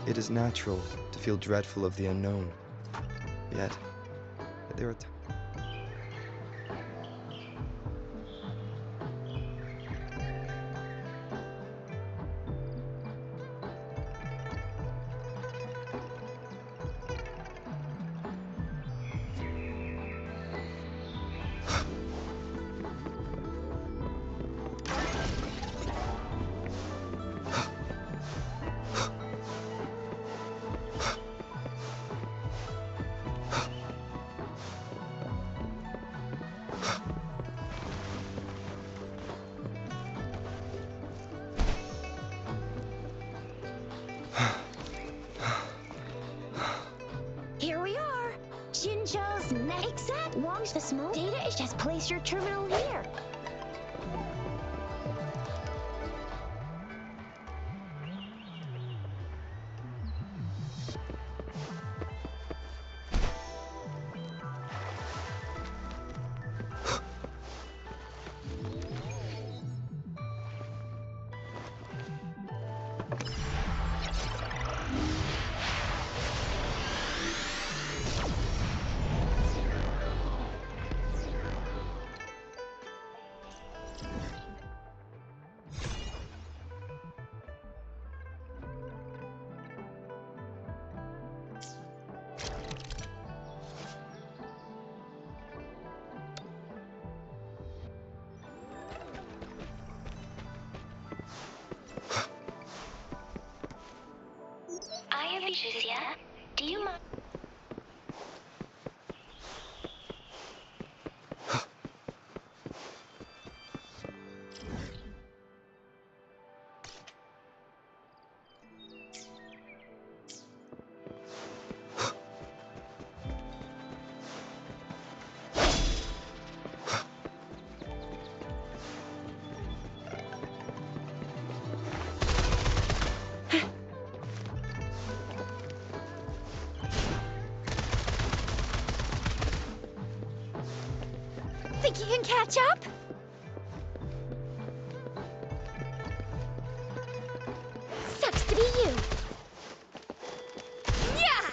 It is natural to feel dreadful of the unknown. Yet, there are times. Here we are. Jinzhou's next exact launch the smoke. Data is just place your terminal here. I am Patricia. Do you mind? Think you can catch up? Sucks to be you. Yeah!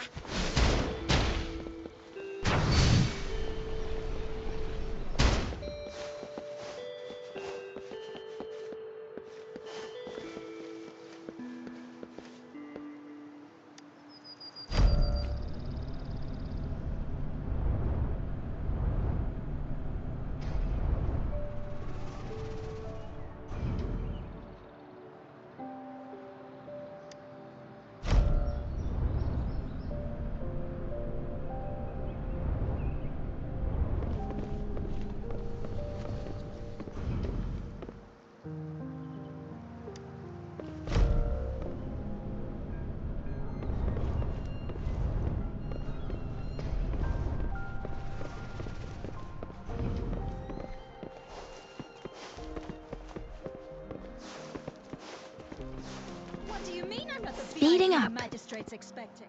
What do you mean I'm not the Speeding VIP up. magistrate's expecting?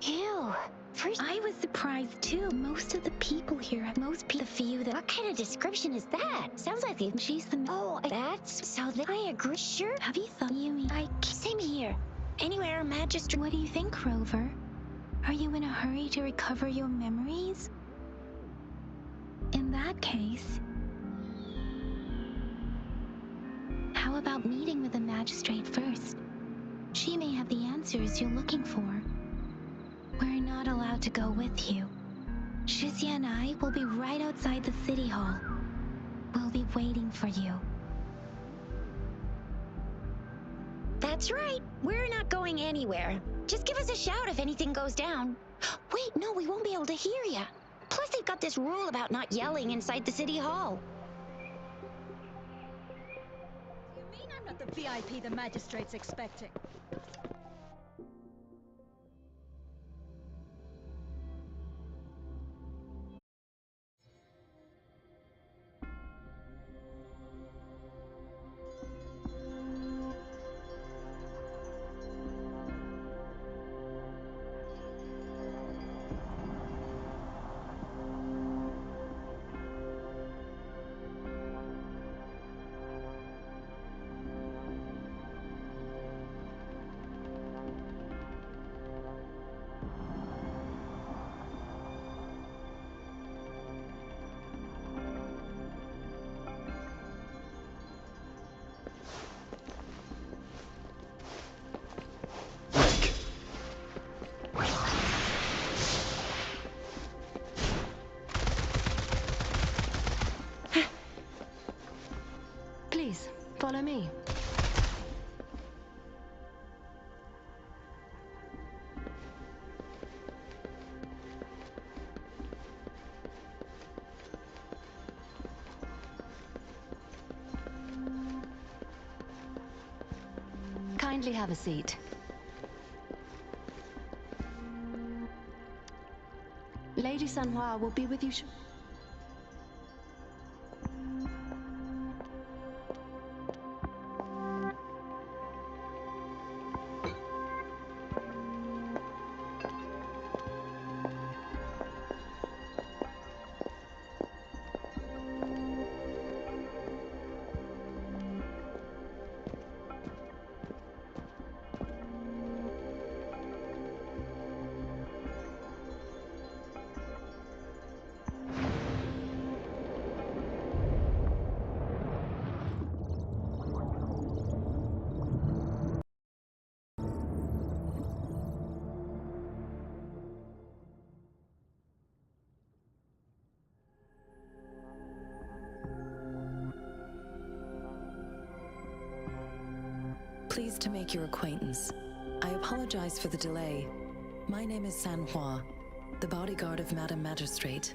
Ew. First, I was surprised too. Most of the people here have the few that. What kind of description is that? Sounds like she's the. Oh, that's so. I agree. Sure. Have you thought you mean like? Same here. Anywhere, magistrate. What do you think, Rover? Are you in a hurry to recover your memories? In that case, how about meeting with the magistrate first? She may have the answers you're looking for. We're not allowed to go with you. Shizia and I will be right outside the city hall. We'll be waiting for you. That's right. We're not going anywhere. Just give us a shout if anything goes down. Wait, no, we won't be able to hear ya. Plus, they've got this rule about not yelling inside the city hall. You mean I'm not the VIP the magistrate's expecting? follow me? Kindly have a seat. Lady Sanhua will be with you. Pleased to make your acquaintance. I apologize for the delay. My name is Sanhua, the bodyguard of Madam Magistrate.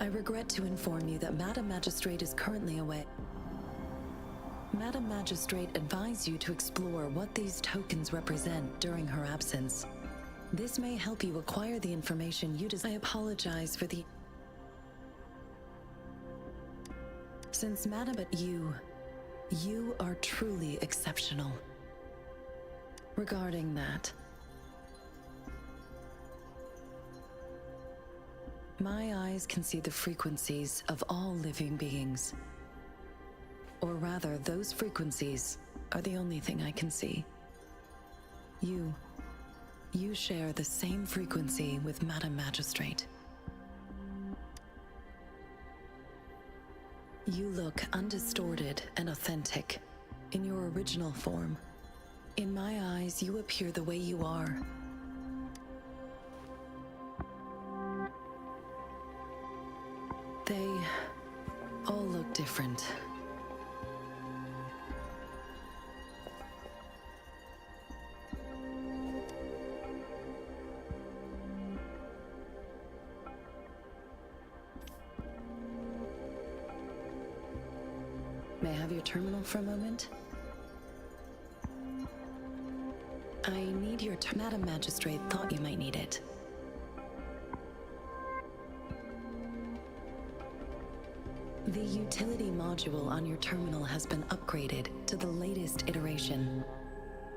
I regret to inform you that Madam Magistrate is currently away. Madam Magistrate advised you to explore what these tokens represent during her absence. This may help you acquire the information you desire. I apologize for the... Since Madam, but you are truly exceptional. Regarding that, my eyes can see the frequencies of all living beings. Or rather, those frequencies are the only thing I can see. You share the same frequency with Madam Magistrate. You look undistorted and authentic in your original form. In my eyes, you appear the way you are. They all look different. May I have your terminal for a moment? I need your Madam Magistrate thought you might need it. The utility module on your terminal has been upgraded to the latest iteration.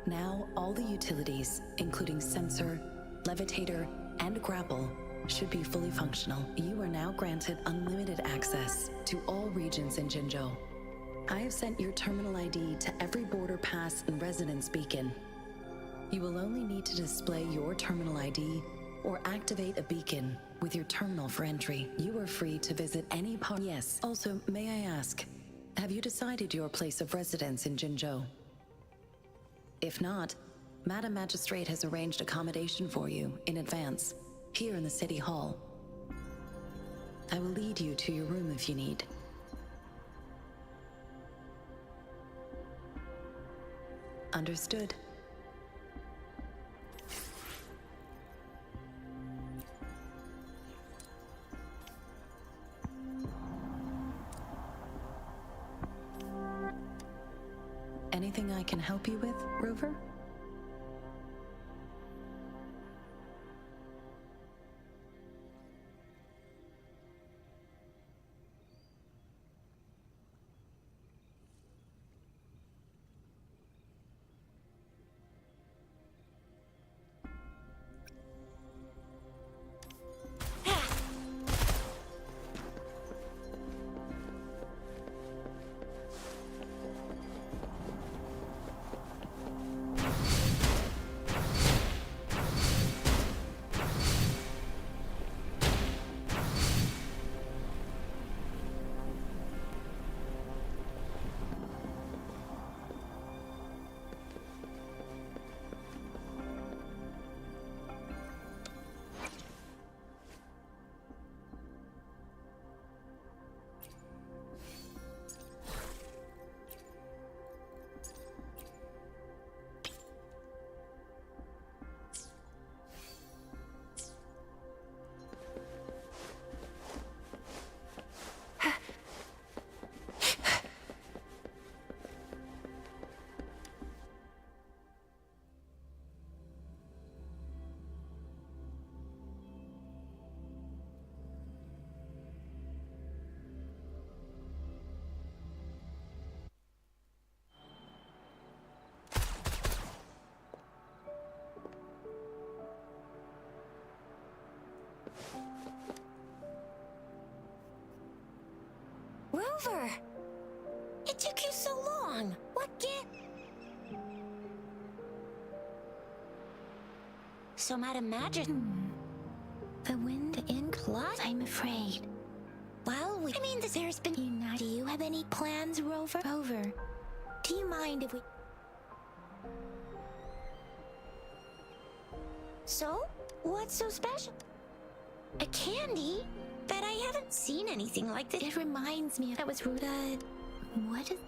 Now, all the utilities, including sensor, levitator, and grapple, should be fully functional. You are now granted unlimited access to all regions in Jinzhou. I have sent your terminal ID to every border pass and residence beacon. You will only need to display your terminal ID or activate a beacon with your terminal for entry. You are free to visit any part. Yes. Also, may I ask, have you decided your place of residence in Jinzhou? If not, Madam Magistrate has arranged accommodation for you in advance, here in the City Hall. I will lead you to your room if you need. Understood. Anything I can help you with, Rover? Rover! It took you so long! What So, Madam Magistrate... The wind in cloth, I'm afraid. Well, there's been... Do you have any plans, Rover? Rover, do you mind if we... So? What's so special? A candy? But I haven't seen anything like this. It reminds me of... That was rude. What is...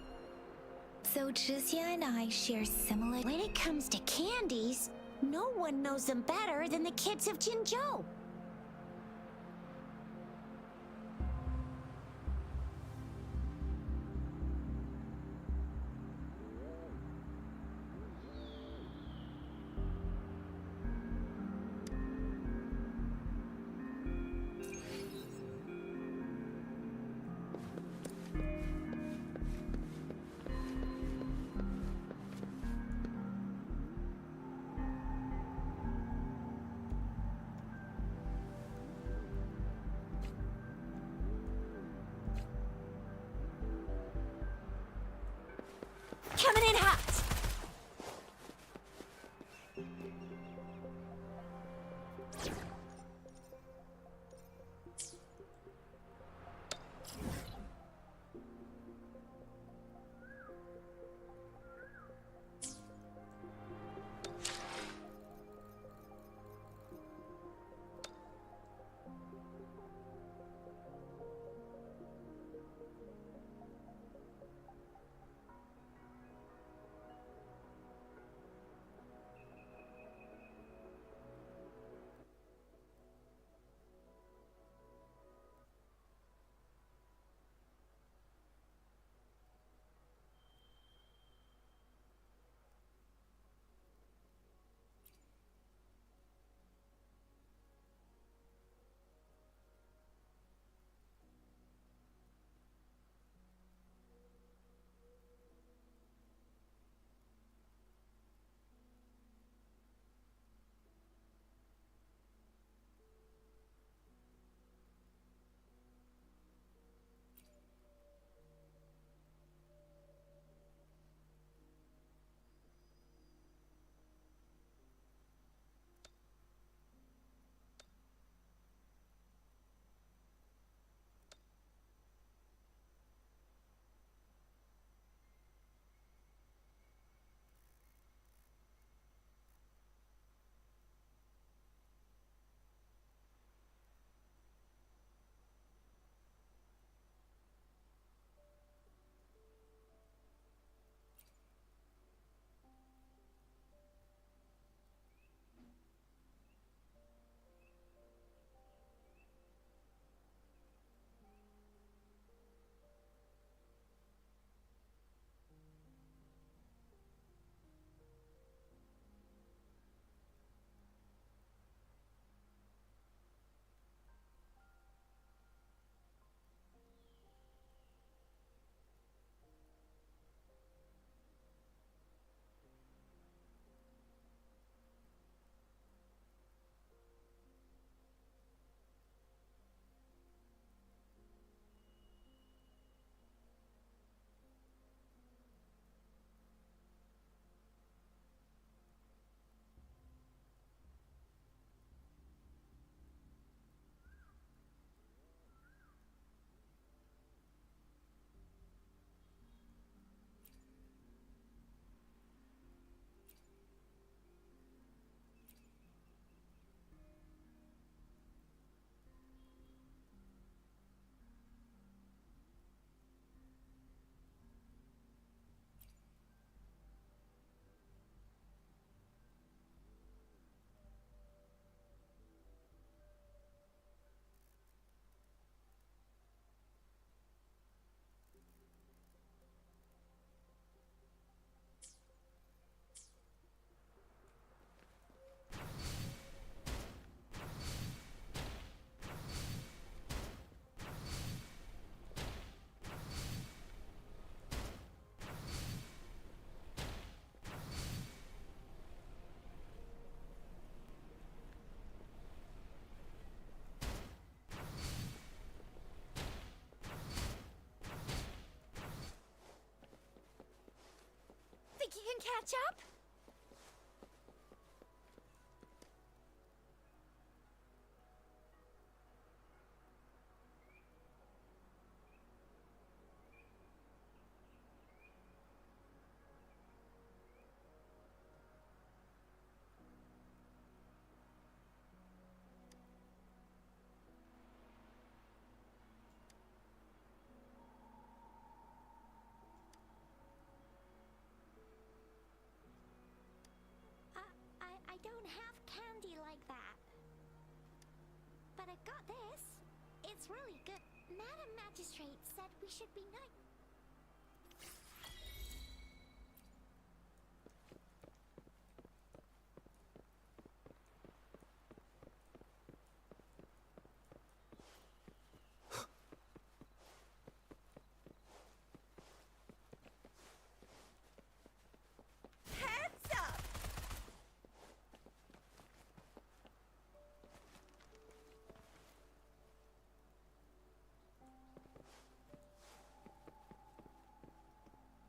So Jizya and I share similar... When it comes to candies, no one knows them better than the kids of Jinzhou. you can catch up? I don't have candy like that. But I got this. It's really good. Madam Magistrate said we should be nice.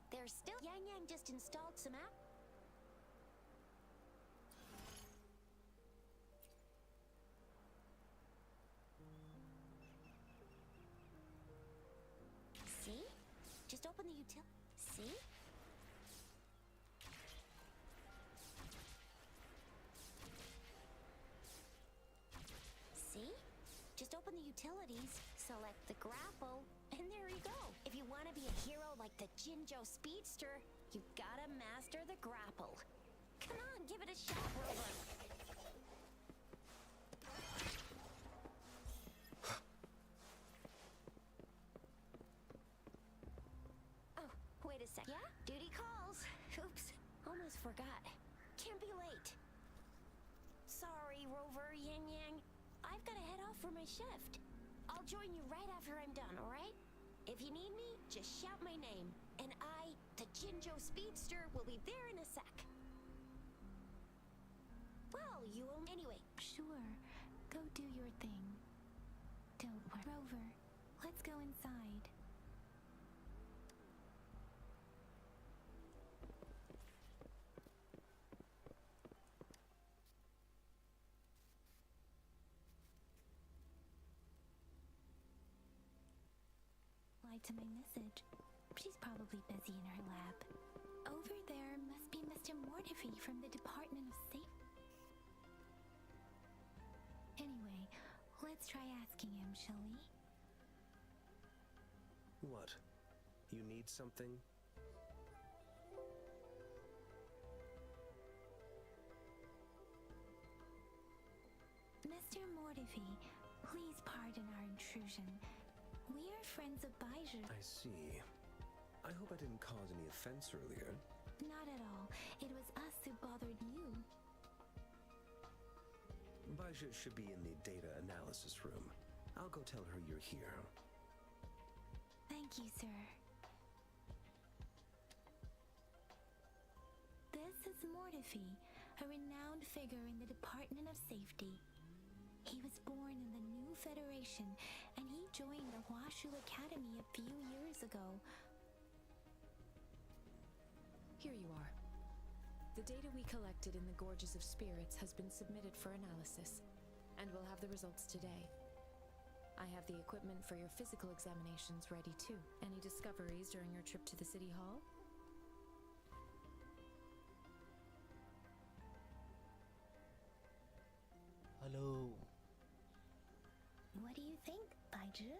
There's still Yang Yang just installed some app. See? Just open the util. See? See? Just open the utilities, select the grapple, and there you go. If you want to be a hero like the Jinjo Speedster, you gotta master the grapple. Come on, give it a shot, Rover. Oh, wait a sec. Yeah? Duty calls. Oops, almost forgot. Can't be late. Sorry, Rover, Yin Yang. I've got to head off for my shift. I'll join you right after I'm done, alright? If you need me, just shout my name. And I, the Jinjo Speedster, will be there in a sec. Well, you will... Anyway. Sure. Go do your thing. Don't worry. Rover, let's go inside. To my message. She's probably busy in her lab. Over there must be Mr. Mortifi from the Department of Safety. Anyway, let's try asking him, shall we? What? You need something? Mr. Mortifi, please pardon our intrusion. We are friends of Baiju. I see. I hope I didn't cause any offense earlier. Not at all. It was us who bothered you. Baiju should be in the data analysis room. I'll go tell her you're here. Thank you, sir. This is Mortifi, a renowned figure in the Department of Safety. He was born in the new Federation, and he joined the Huashu Academy a few years ago. Here you are. The data we collected in the Gorges of Spirits has been submitted for analysis, and we'll have the results today. I have the equipment for your physical examinations ready too. Any discoveries during your trip to the City Hall? Hello. What do you think, Baiju?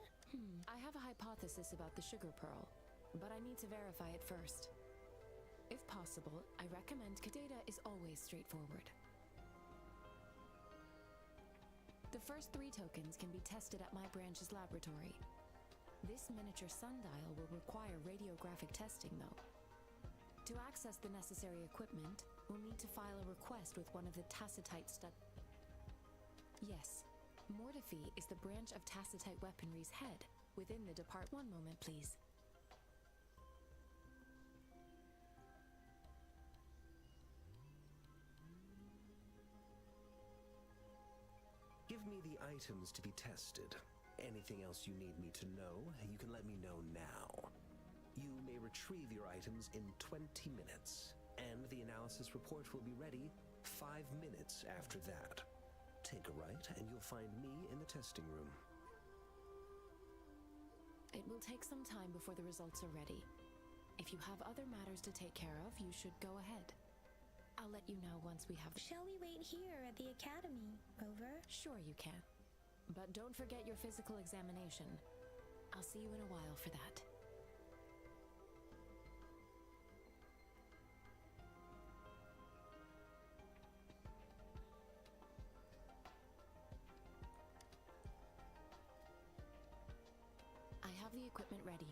I have a hypothesis about the sugar pearl, but I need to verify it first. If possible, I recommend data is always straightforward. The first 3 tokens can be tested at my branch's laboratory. This miniature sundial will require radiographic testing, though. To access the necessary equipment, we'll need to file a request with one of the Tacitite Yes, Mortifi is the branch of Tacitite Weaponry's head within the depart. One moment, please. Give me the items to be tested. Anything else you need me to know, you can let me know now. You may retrieve your items in 20 minutes. and the analysis report will be ready 5 minutes after that. Take a right, and you'll find me in the testing room. It will take some time before the results are ready. If you have other matters to take care of, you should go ahead. I'll let you know once we have... Shall we wait here at the academy, Rover? Sure you can. But don't forget your physical examination. I'll see you in a while for that. I have the equipment ready.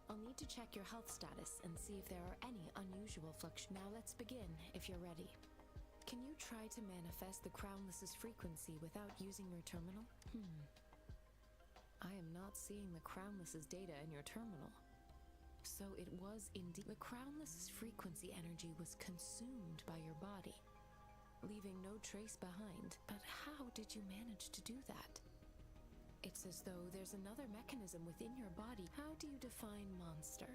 I'll need to check your health status and see if there are any unusual fluctuations. Now let's begin, if you're ready. Can you try to manifest the Crownless's frequency without using your terminal? I am not seeing the Crownless's data in your terminal. So it was indeed... The Crownless's frequency energy was consumed by your body, leaving no trace behind. But how did you manage to do that? It's as though there's another mechanism within your body. How do you define monster?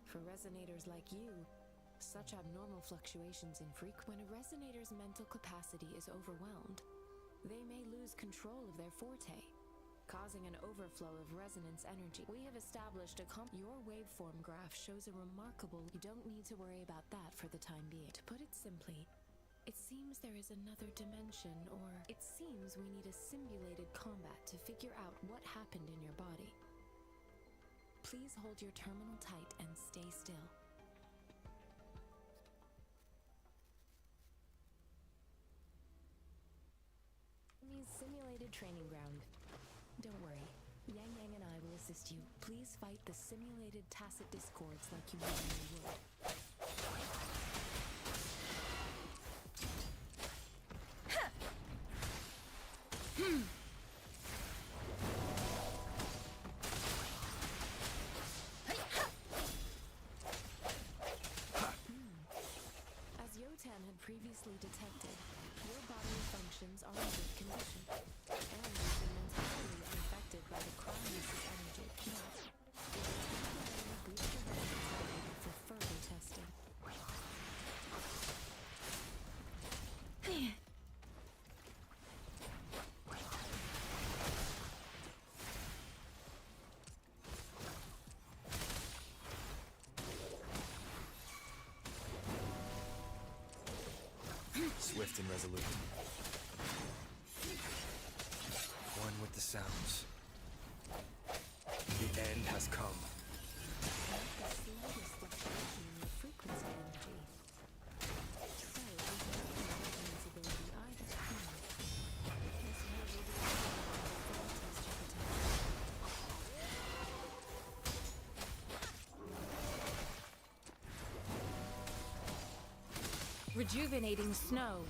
For resonators like you, such abnormal fluctuations in when a resonator's mental capacity is overwhelmed, they may lose control of their forte, causing an overflow of resonance energy. We have established your waveform graph shows a remarkable... You don't need to worry about that for the time being. To put it simply, it seems there is another dimension, or it seems we need a simulated combat to figure out what happened in your body. Please hold your terminal tight and stay still. Enemy's simulated training ground. Don't worry, Yang Yang and I will assist you. Please fight the simulated tacit discords like you normally would. As Yotan had previously detected, your bodily functions are in good condition, and you've been entirely unaffected by the Crownless's energy. But it will temporarily boost your resonance for further testing. Swift and resolute. One with the sounds. The end has come. The slightest fluctuation in your frequency energy. So, there's no resonance ability either. This will reveal the abilities to protect. Rejuvenating snow.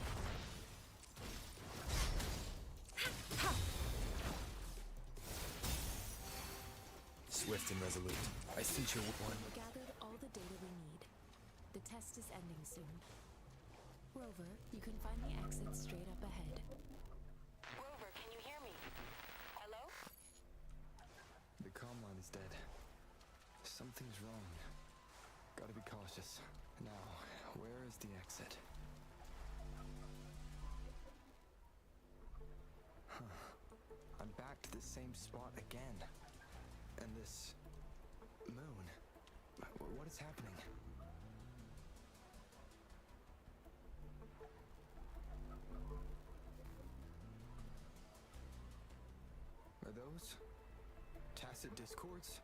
Swift and resolute. I sense your one. We gathered all the data we need. The test is ending soon. Rover, you can find the exit straight up ahead. Rover, can you hear me? Hello? The comm line is dead. Something's wrong. Gotta be cautious. Now, where is the exit? I'm back to the same spot again. And this... moon. What is happening? Are those... tacit discords?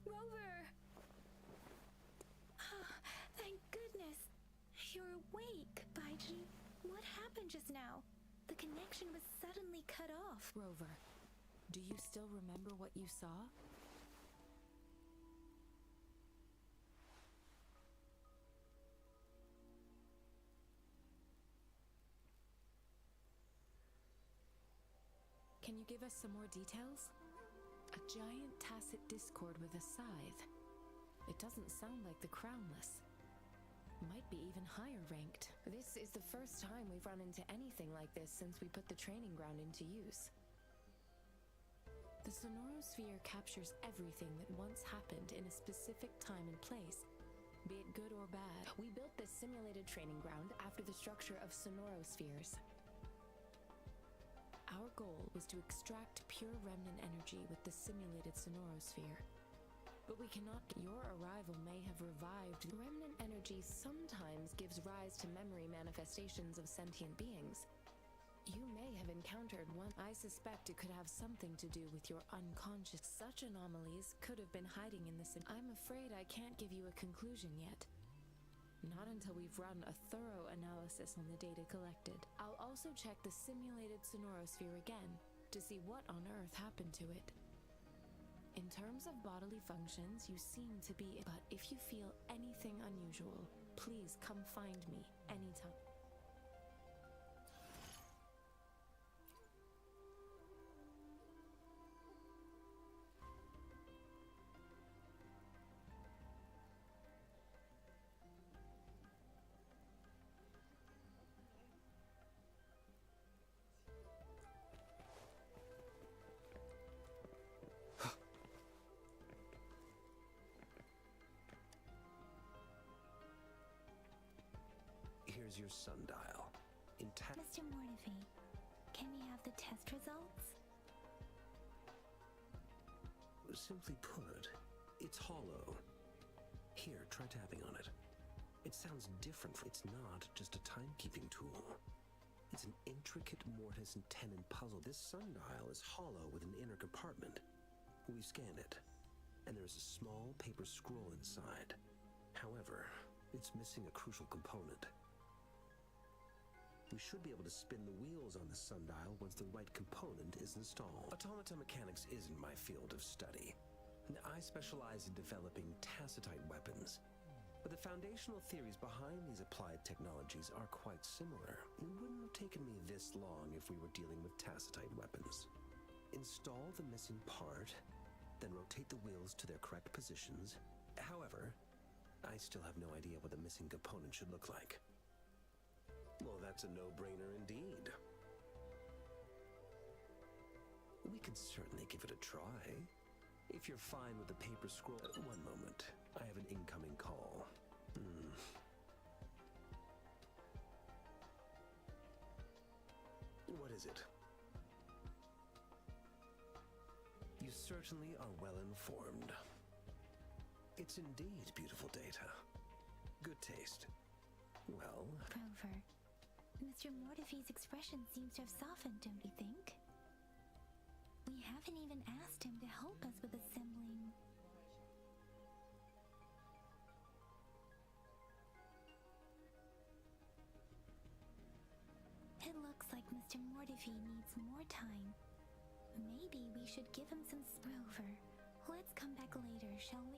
Rover! Thank goodness. You're awake, Baiji. What happened just now? The connection was suddenly cut off. Rover, do you still remember what you saw? Can you give us some more details? A giant tacit discord with a scythe. It doesn't sound like the crownless. Might be even higher ranked. This is the first time we've run into anything like this since we put the training ground into use. The sonorosphere captures everything that once happened in a specific time and place, be it good or bad. We built this simulated training ground after the structure of sonorospheres. Our goal was to extract pure remnant energy with the simulated sonorosphere. But we cannot. Your arrival may have revived. Remnant energy sometimes gives rise to memory manifestations of sentient beings. You may have encountered one. I suspect it could have something to do with your unconscious. Such anomalies could have been hiding in the I'm afraid I can't give you a conclusion yet. Not until we've run a thorough analysis on the data collected. I'll also check the simulated sonorosphere again to see what on earth happened to it. In terms of bodily functions, you seem to be, but if you feel anything unusual, please come find me anytime. Here's your sundial. Intact. Mr. Mortivy, can we have the test results? Simply put, it's hollow. Here, try tapping on it. It sounds different. It's not just a timekeeping tool. It's an intricate mortise and tenon puzzle. This sundial is hollow with an inner compartment. We scan it, and there's a small paper scroll inside. However, it's missing a crucial component. We should be able to spin the wheels on the sundial once the right component is installed. Automata mechanics isn't my field of study. I specialize in developing tacitite weapons, but the foundational theories behind these applied technologies are quite similar. It wouldn't have taken me this long if we were dealing with tacitite weapons. Install the missing part, then rotate the wheels to their correct positions. However, I still have no idea what the missing component should look like. Well, that's a no-brainer indeed. We could certainly give it a try. If you're fine with the paper scroll... One moment. I have an incoming call. What is it? You certainly are well informed. It's indeed beautiful data. Good taste. Well... Rover, Mr. Mortivy's expression seems to have softened, don't you think? We haven't even asked him to help us with assembling. It looks like Mr. Mortivy needs more time. Maybe we should give him some Rover. Let's come back later, shall we?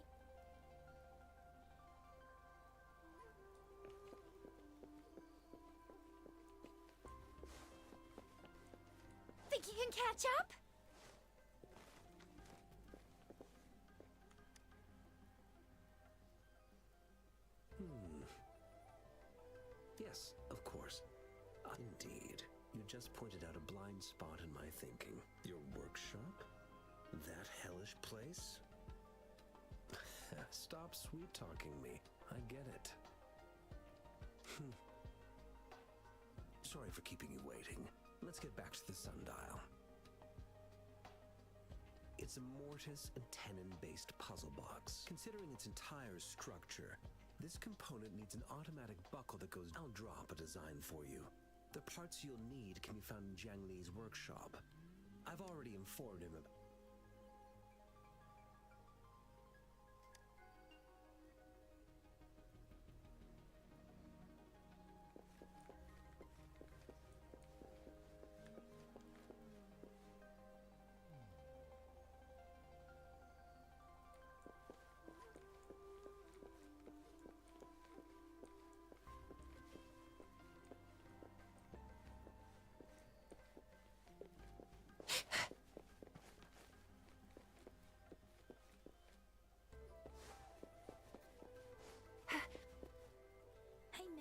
Think you can catch up? Yes, of course. Indeed. You just pointed out a blind spot in my thinking. Your workshop? That hellish place? Stop sweet-talking me. I get it. Sorry for keeping you waiting. Let's get back to the sundial. It's a mortise and tenon-based puzzle box. Considering its entire structure, this component needs an automatic buckle that goes... I'll drop a design for you. The parts you'll need can be found in Jiang Li's workshop. I've already informed him about...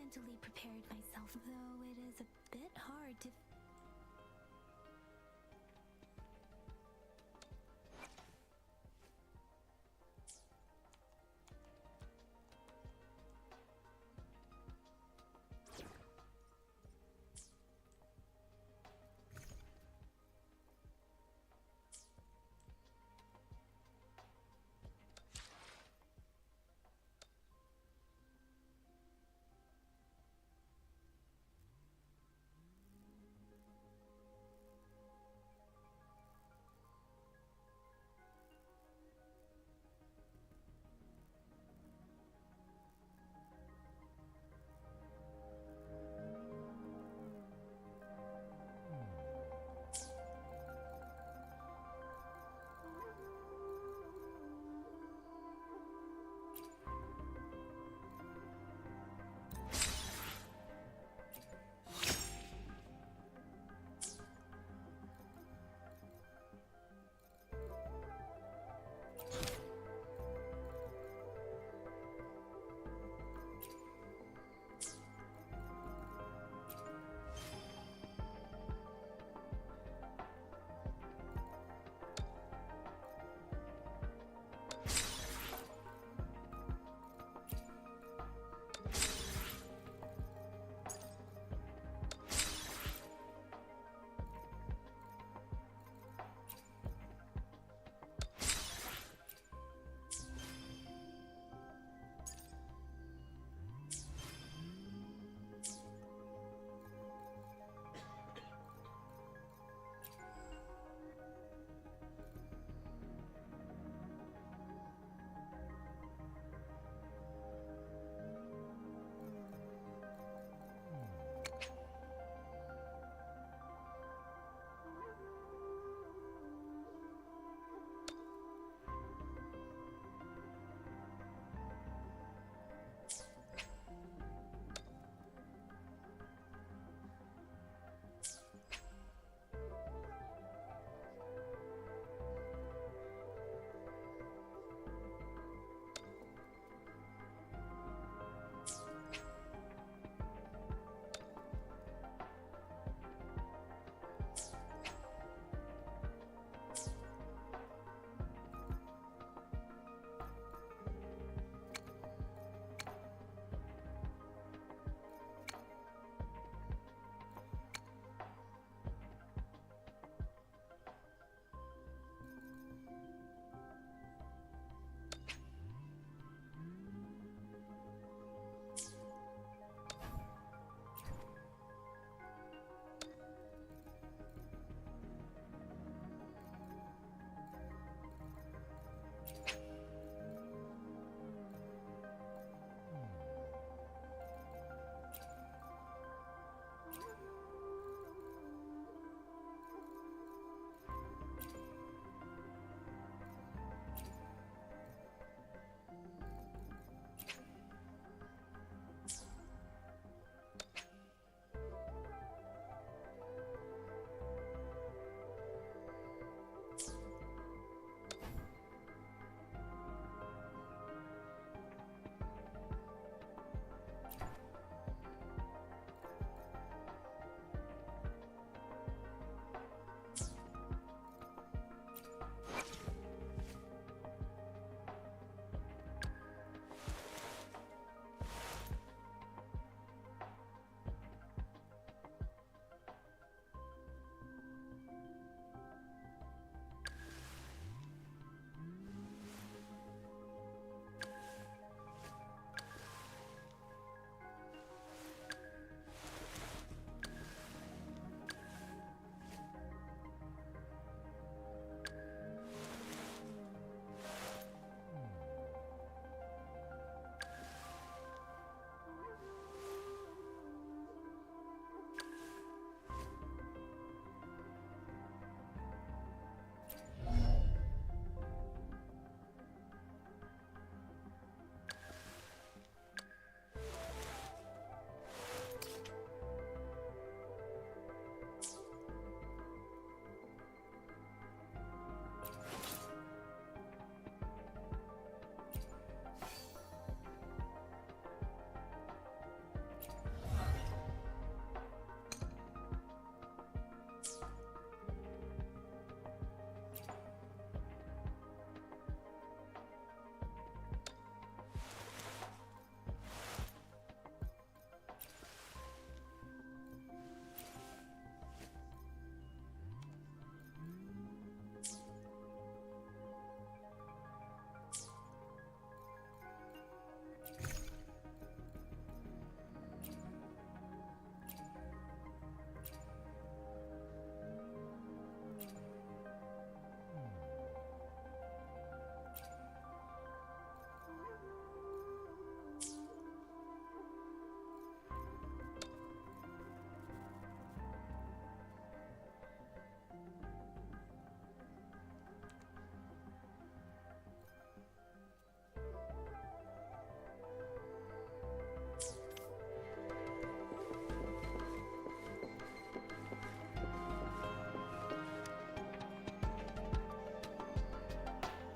mentally prepared myself, though it is a bit hard to.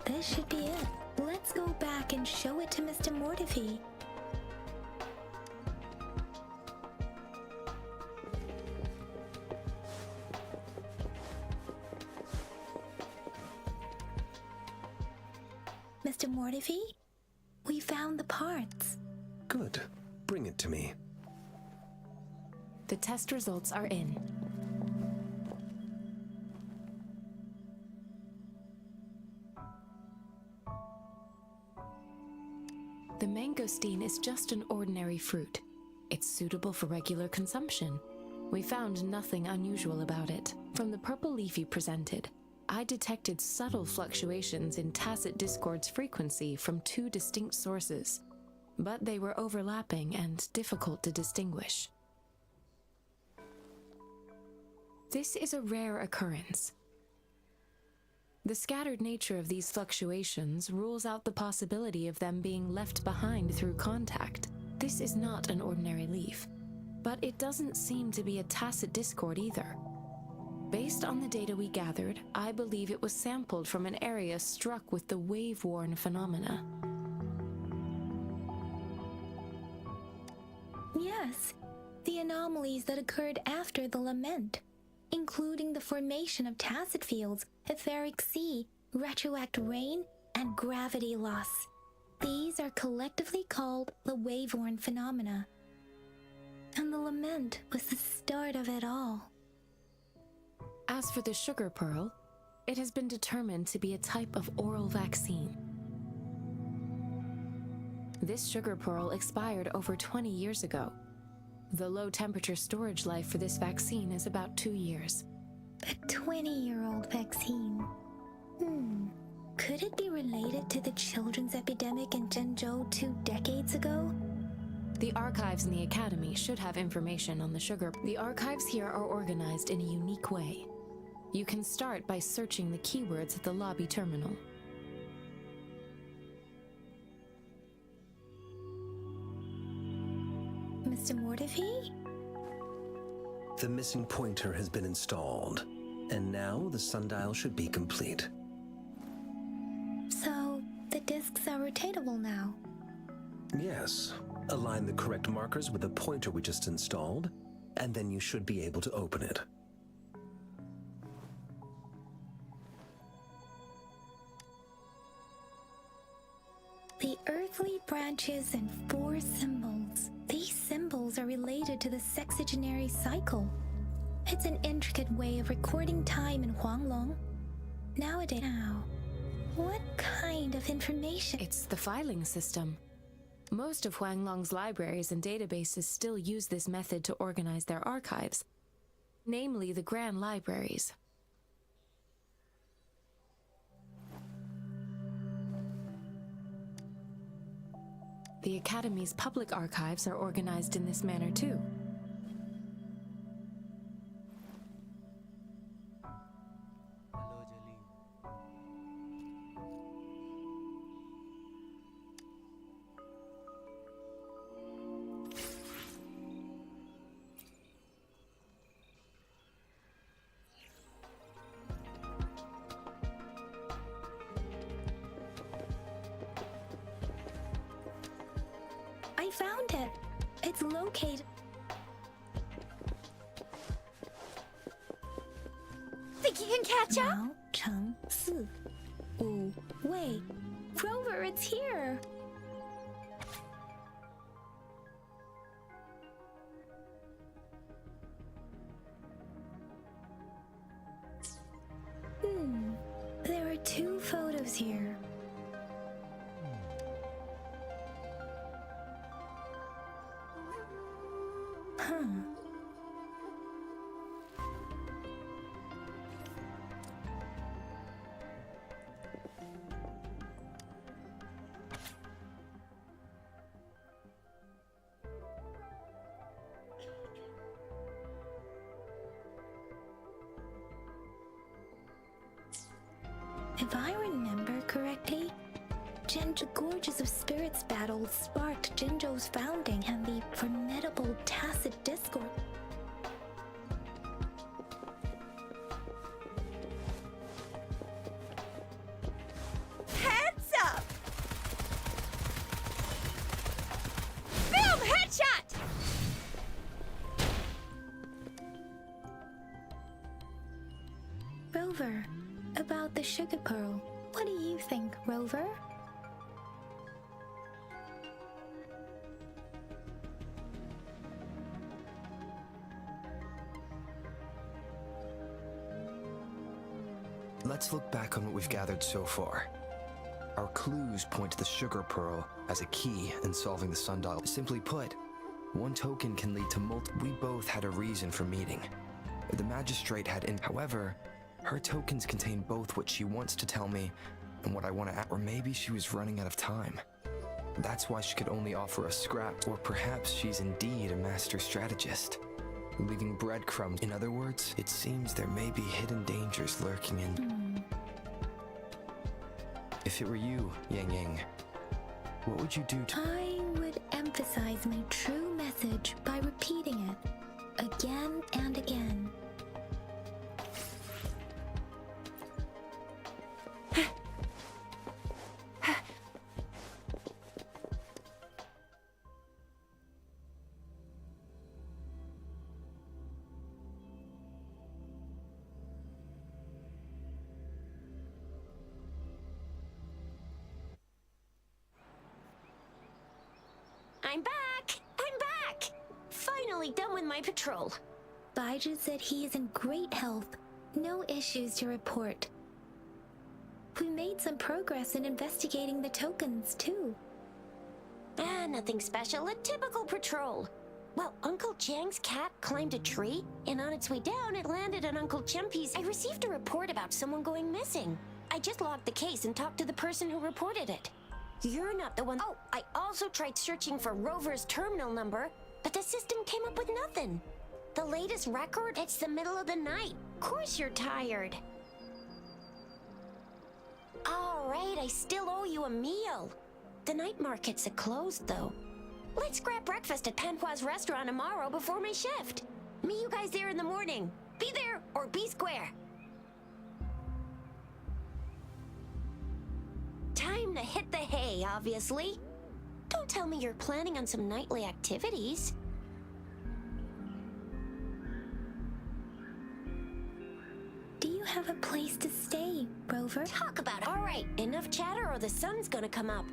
This should be it. Let's go back and show it to Mr. Mortifi. Mr. Mortifi, we found the parts. Good. Bring it to me. The test results are in. The mangosteen is just an ordinary fruit. It's suitable for regular consumption. We found nothing unusual about it. From the purple leaf you presented, I detected subtle fluctuations in tacit discord's frequency from two distinct sources, but they were overlapping and difficult to distinguish. This is a rare occurrence. The scattered nature of these fluctuations rules out the possibility of them being left behind through contact. This is not an ordinary leaf, but it doesn't seem to be a tacit discord either. Based on the data we gathered, I believe it was sampled from an area struck with the wave-worn phenomena. Yes, the anomalies that occurred after the lament, including the formation of tacit fields, etheric sea, retroact rain, and gravity loss. These are collectively called the wave-worn phenomena. And the lament was the start of it all. As for the sugar pearl, it has been determined to be a type of oral vaccine. This sugar pearl expired over 20 years ago. The low-temperature storage life for this vaccine is about 2 years. A 20-year-old vaccine. Could it be related to the children's epidemic in Zhengzhou 2 decades ago? The archives in the Academy should have information on the sugar. The archives here are organized in a unique way. You can start by searching the keywords at the lobby terminal. Mr. Mortifi? The missing pointer has been installed, and now the sundial should be complete. So, the discs are rotatable now? Yes. Align the correct markers with the pointer we just installed, and then you should be able to open it. The earthly branches and 4 symbols. These symbols are related to the sexagenary cycle. It's an intricate way of recording time in Huanglong. Nowadays, what kind of information? It's the filing system. Most of Huanglong's libraries and databases still use this method to organize their archives, namely the Grand Libraries. The Academy's public archives are organized in this manner too. I found it. It's located. Think you can catch up? Now, Cheng, Si, Wu, Wei. Rover, it's here. There are 2 photos here. If I remember correctly, the Gorges of Spirits battle sparked Jinzhou's founding and the formidable tacit discord. Rover, about the sugar pearl. What do you think, Rover? Let's look back on what we've gathered so far. Our clues point to the sugar pearl as a key in solving the sundial. Simply put, one token can lead to multiple. We both had a reason for meeting. The magistrate had however, her tokens contain both what she wants to tell me and what I want to add. Or maybe she was running out of time. That's why she could only offer a scrap. Or perhaps she's indeed a master strategist, leaving breadcrumbs. In other words, it seems there may be hidden dangers lurking in. If it were you, Yang Yang, what would you do to— I would emphasize my true message by repeating it again and again. I'm back! I'm back! Finally done with my patrol. Baiju said he is in great health. No issues to report. We made some progress in investigating the tokens, too. Nothing special. A typical patrol. Well, Uncle Chang's cat climbed a tree, and on its way down, it landed on Uncle Chempi's. I received a report about someone going missing. I just logged the case and talked to the person who reported it. You're not the one. Oh, I also tried searching for Rover's terminal number, but the system came up with nothing. The latest record, it's the middle of the night. Of course you're tired. All right, I still owe you a meal. The night markets are closed, though. Let's grab breakfast at Panhua's restaurant tomorrow before my shift. Meet you guys there in the morning. Be there or be square. Time to hit the hay, obviously. Don't tell me you're planning on some nightly activities. Do you have a place to stay, Rover? Talk about it. All right, enough chatter or the sun's gonna come up.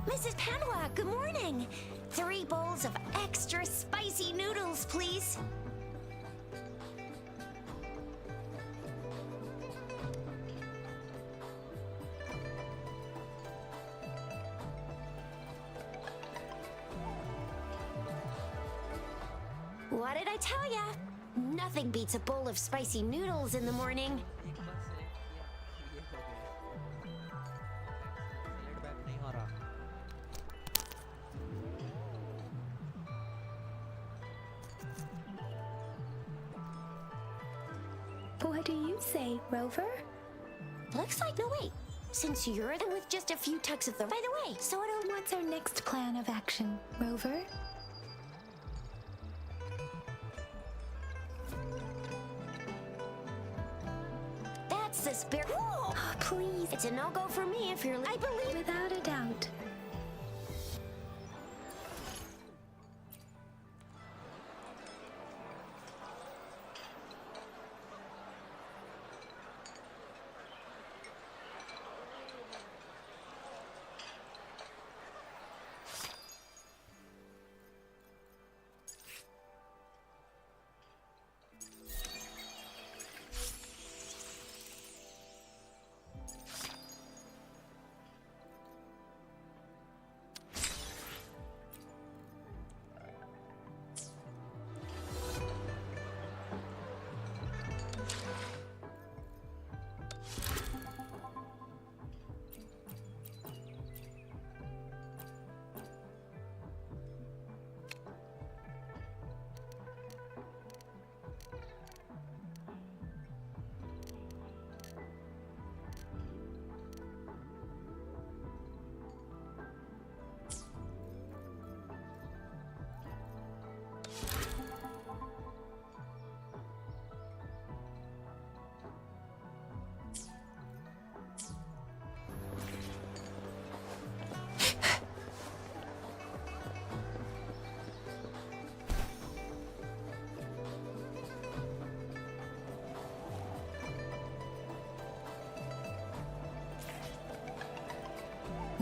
Mrs. Panhua, good morning. 3 bowls of extra spicy noodles, please. What did I tell ya? Nothing beats a bowl of spicy noodles in the morning. What do you say, Rover? Looks like, no wait. Since you're the with just a few tucks of the... By the way, so I don't... What's our next plan of action, Rover? That's the spirit. Oh, please. It's a no-go for me if you're... I believe... Without a doubt.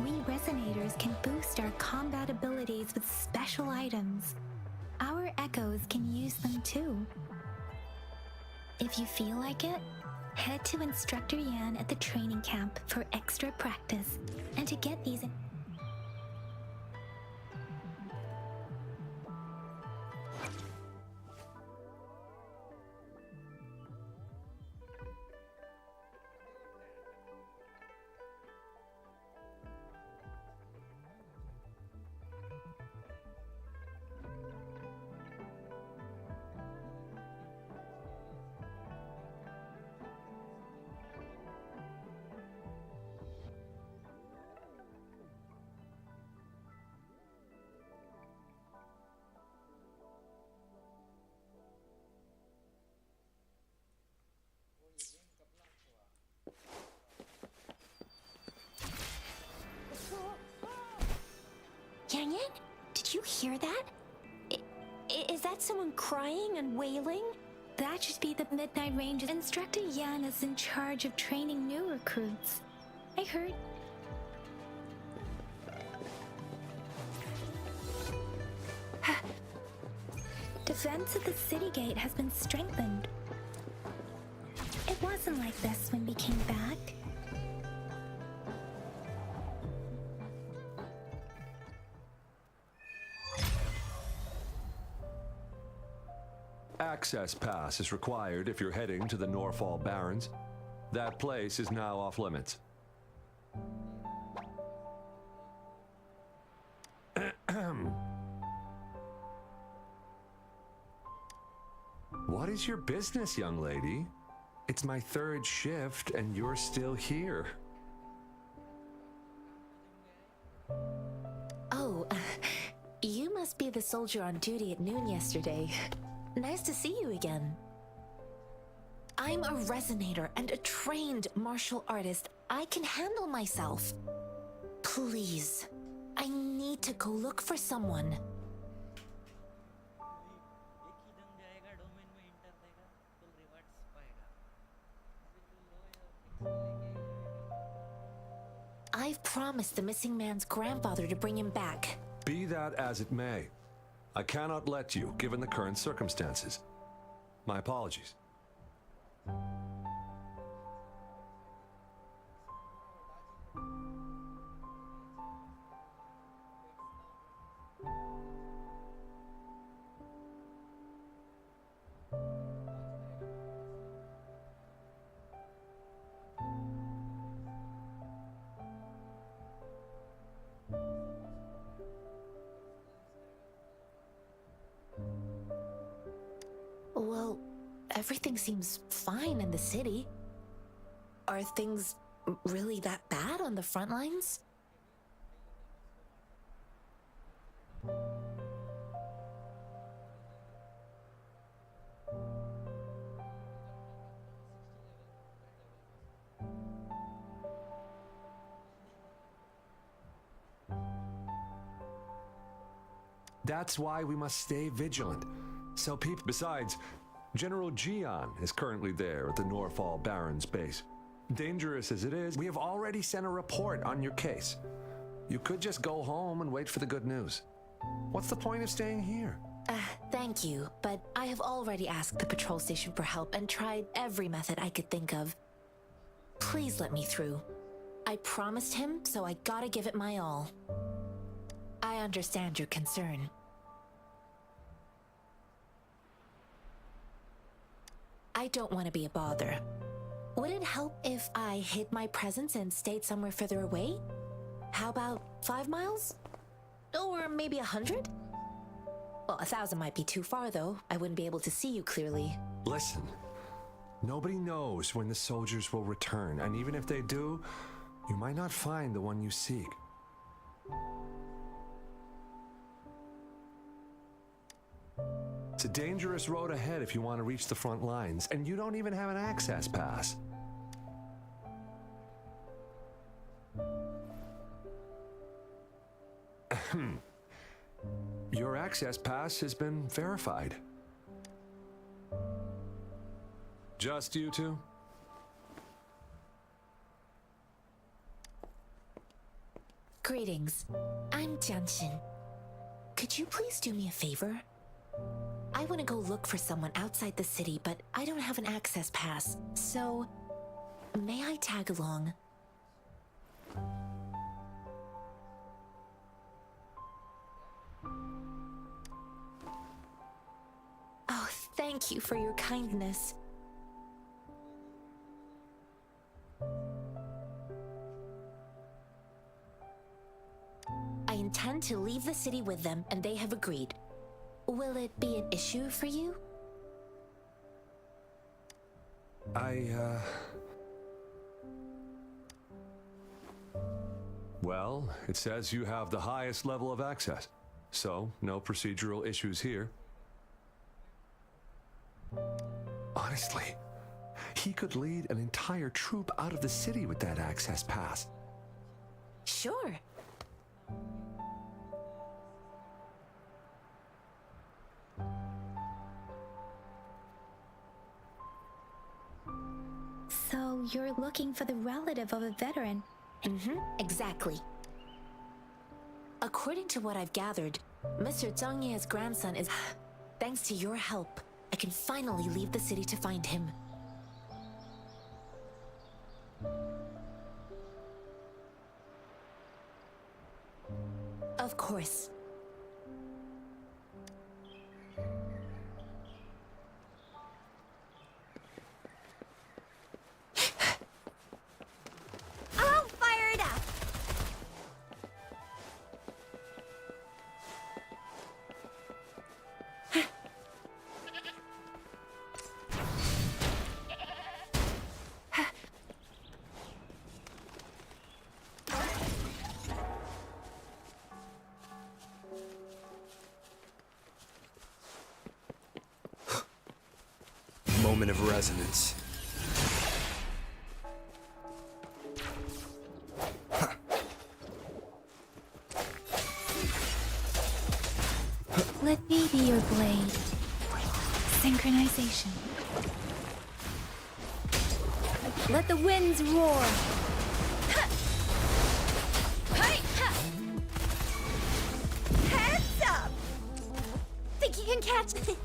We resonators can boost our combat abilities with special items. Our echoes can use them too. If you feel like it, head to Instructor Yan at the training camp for extra practice and to get these. Yang Yang, did you hear that? Is that someone crying and wailing? That should be the Midnight Rangers. Instructor Yan is in charge of training new recruits. I heard. Defense of the city gate has been strengthened. It wasn't like this when we came back. Access pass is required if you're heading to the Norfall Barrens. That place is now off limits. What is your business, young lady? It's my third shift and you're still here. Oh, you must be the soldier on duty at noon yesterday. Nice to see you again. I'm a resonator and a trained martial artist. I can handle myself. Please, I need to go look for someone. I've promised the missing man's grandfather to bring him back. Be that as it may, I cannot let you, given the current circumstances. My apologies. everything seems fine in the city. Are things really that bad on the front lines? That's why we must stay vigilant. So people... Besides, General Gian is currently there at the Norfall Baron's base. Dangerous as it is, we have already sent a report on your case. You could just go home and wait for the good news. What's the point of staying here? Thank you, but I have already asked the patrol station for help and tried every method I could think of. Please let me through. I promised him, so I gotta give it my all. I understand your concern. I don't want to be a bother. Would it help if I hid my presence and stayed somewhere further away? How about 5 miles? Or maybe 100? Well, 1,000 might be too far, though. I wouldn't be able to see you clearly. Listen, nobody knows when the soldiers will return, and even if they do, you might not find the one you seek. It's a dangerous road ahead if you want to reach the front lines, and you don't even have an access pass. Your access pass has been verified. Just you two? Greetings. I'm Jianshin. Could you please do me a favor? I want to go look for someone outside the city, but I don't have an access pass, so may I tag along? Oh, thank you for your kindness. I intend to leave the city with them, and they have agreed. Will it be an issue for you? Well, it says you have the highest level of access, so no procedural issues here. Honestly, he could lead an entire troop out of the city with that access pass. Sure. So you're looking for the relative of a veteran? Exactly. According to what I've gathered, Mr. Zhang Ye's grandson is... Thanks to your help, I can finally leave the city to find him. Of course. I'll fire it up! Moment of resonance. Let me be your blade. Synchronization. Let the winds roar. Heads up! Think you can catch me?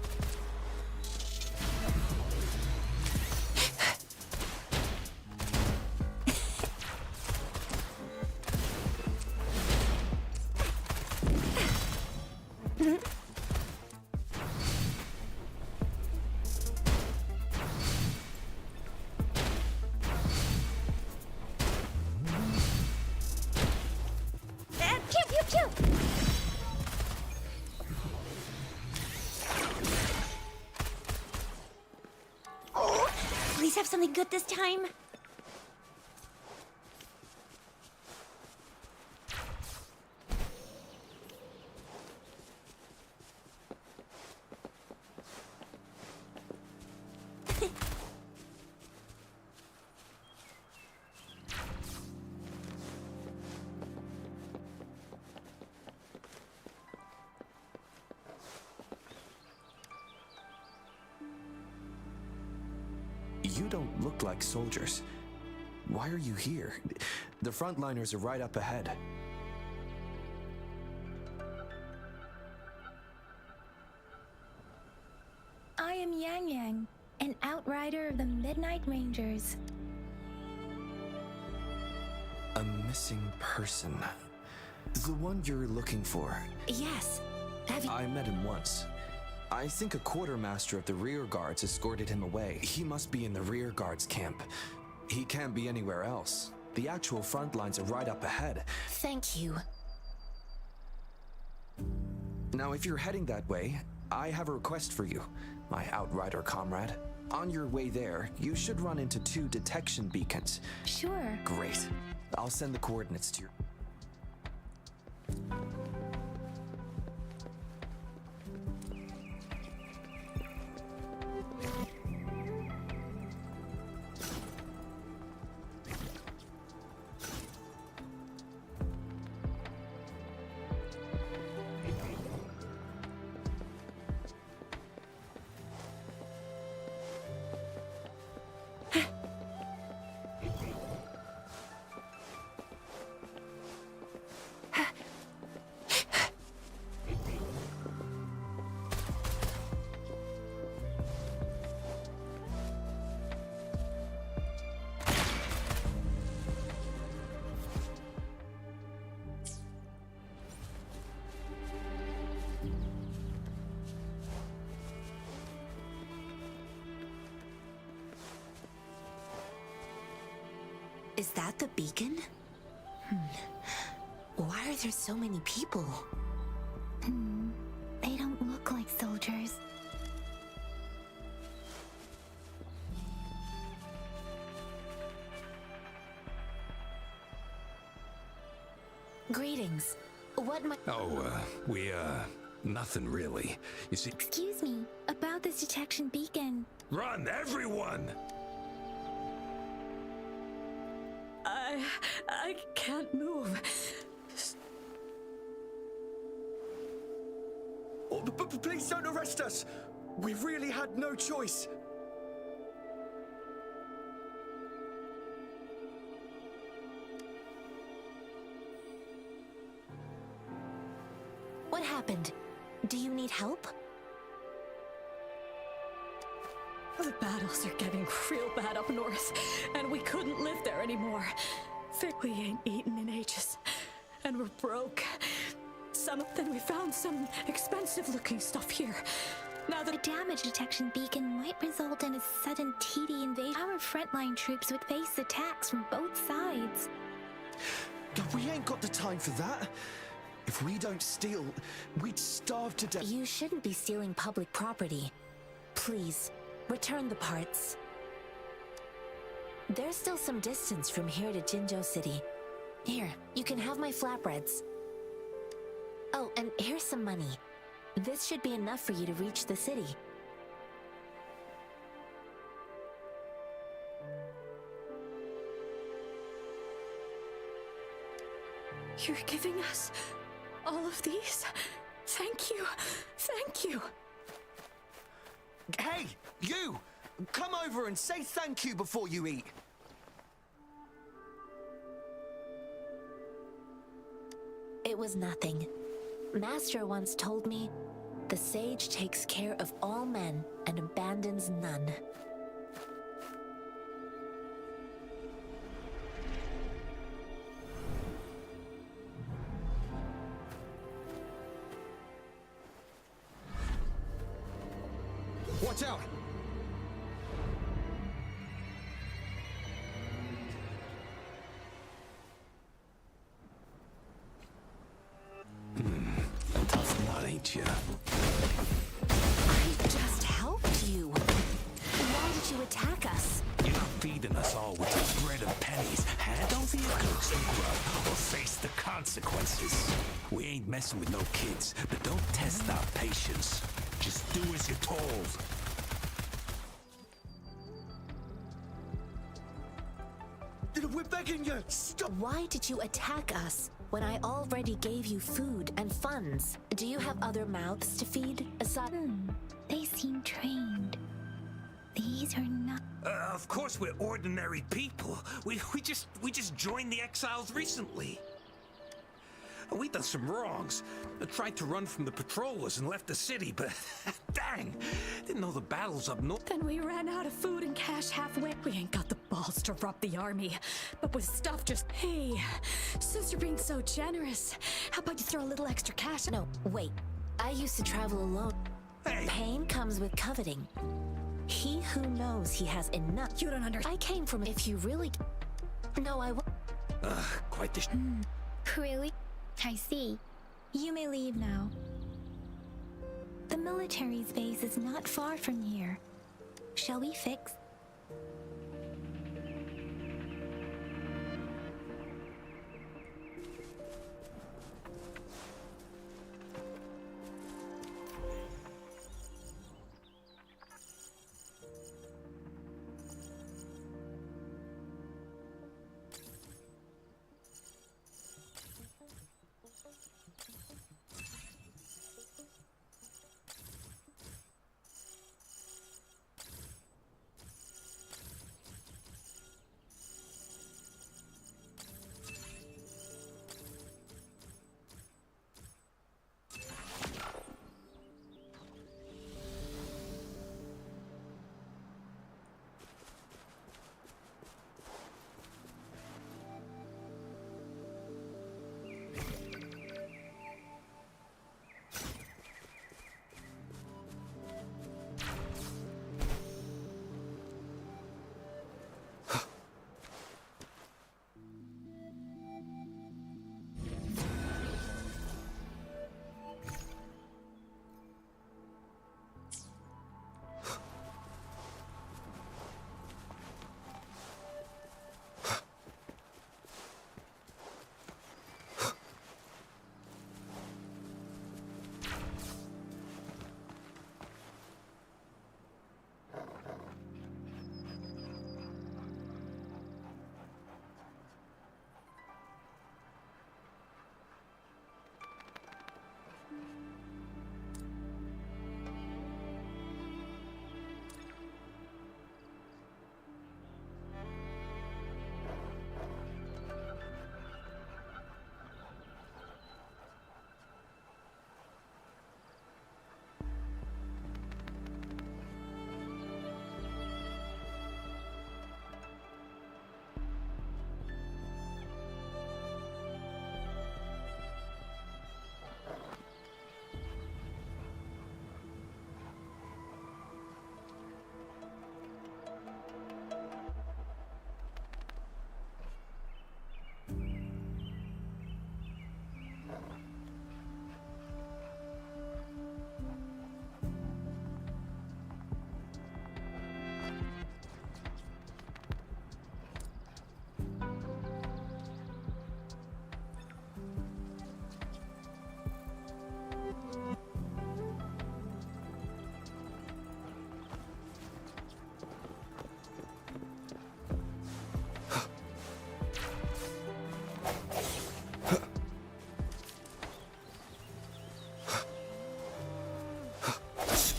something good this time? You don't look like soldiers. Why are you here? The frontliners are right up ahead. I am Yang Yang, an outrider of the Midnight Rangers. A missing person. The one you're looking for. Yes. Have you... I met him once. I think a quartermaster of the rear guards escorted him away. He must be in the rear guards camp. He can't be anywhere else. The actual front lines are right up ahead. Thank you. Now, if you're heading that way, I have a request for you, my outrider comrade. On your way there, you should run into 2 detection beacons. Sure. Great. I'll send the coordinates to your... Is that the beacon? Why are there so many people? They don't look like soldiers. Greetings. What might... Nothing really. You see... Excuse me, about this detection beacon. Run, everyone! I can't move. Oh, please don't arrest us! We really had no choice. What happened? Do you need help? The battles are getting real bad up north, and we couldn't live there anymore. We ain't eaten in ages, and we're broke. Then we found some expensive-looking stuff here. Now The damage detection beacon might result in a sudden TD invasion. Our frontline troops would face attacks from both sides. We ain't got the time for that. If we don't steal, we'd starve to death. You shouldn't be stealing public property. Please, return the parts. There's still some distance from here to Jinzhou City. Here, you can have my flatbreads. Oh, and here's some money. This should be enough for you to reach the city. you're giving us all of these? Thank you. Thank you. Hey, you! Come over and say thank you before you eat. It was nothing. Master once told me, the sage takes care of all men and abandons none. Watch out! Tough nut, ain't ya? I just helped you. Why did you attack us? You're not Just hand over your goods and grub or face the consequences. We ain't messing with no kids, but don't test our patience. Just do as you're told. We're begging you, stop! Why did you attack us when I already gave you food and funds? Do you have other mouths to feed aside? They seem trained. These are not. Of course we're ordinary people. We just joined the exiles recently. We done some wrongs. I tried to run from the patrollers and left the city, but dang, didn't know the battle's up north. Then we ran out of food and cash halfway. We ain't got the balls to rob the army, but with stuff just... Hey, since you're being so generous, how about you throw a little extra cash? No, wait. I used to travel alone. Hey. Pain comes with coveting. He who knows he has enough. You don't understand. I came from... If you really... No, I won't. Quite the... Really? I see. You may leave now. The military's base is not far from here. Shall we fix?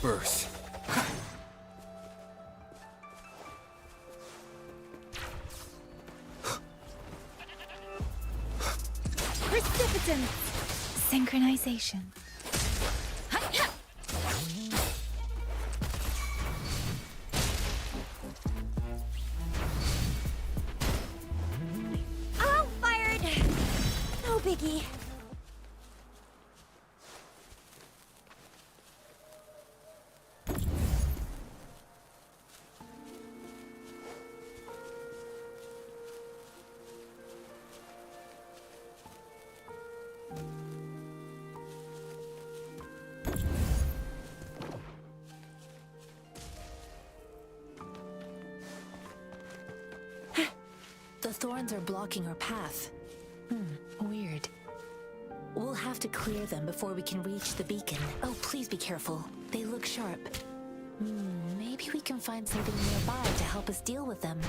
Disperse. Precipitance! Synchronization. Oh, fired! No biggie. The thorns are blocking our path. Weird. We'll have to clear them before we can reach the beacon. Oh, please be careful. They look sharp. Maybe we can find something nearby to help us deal with them.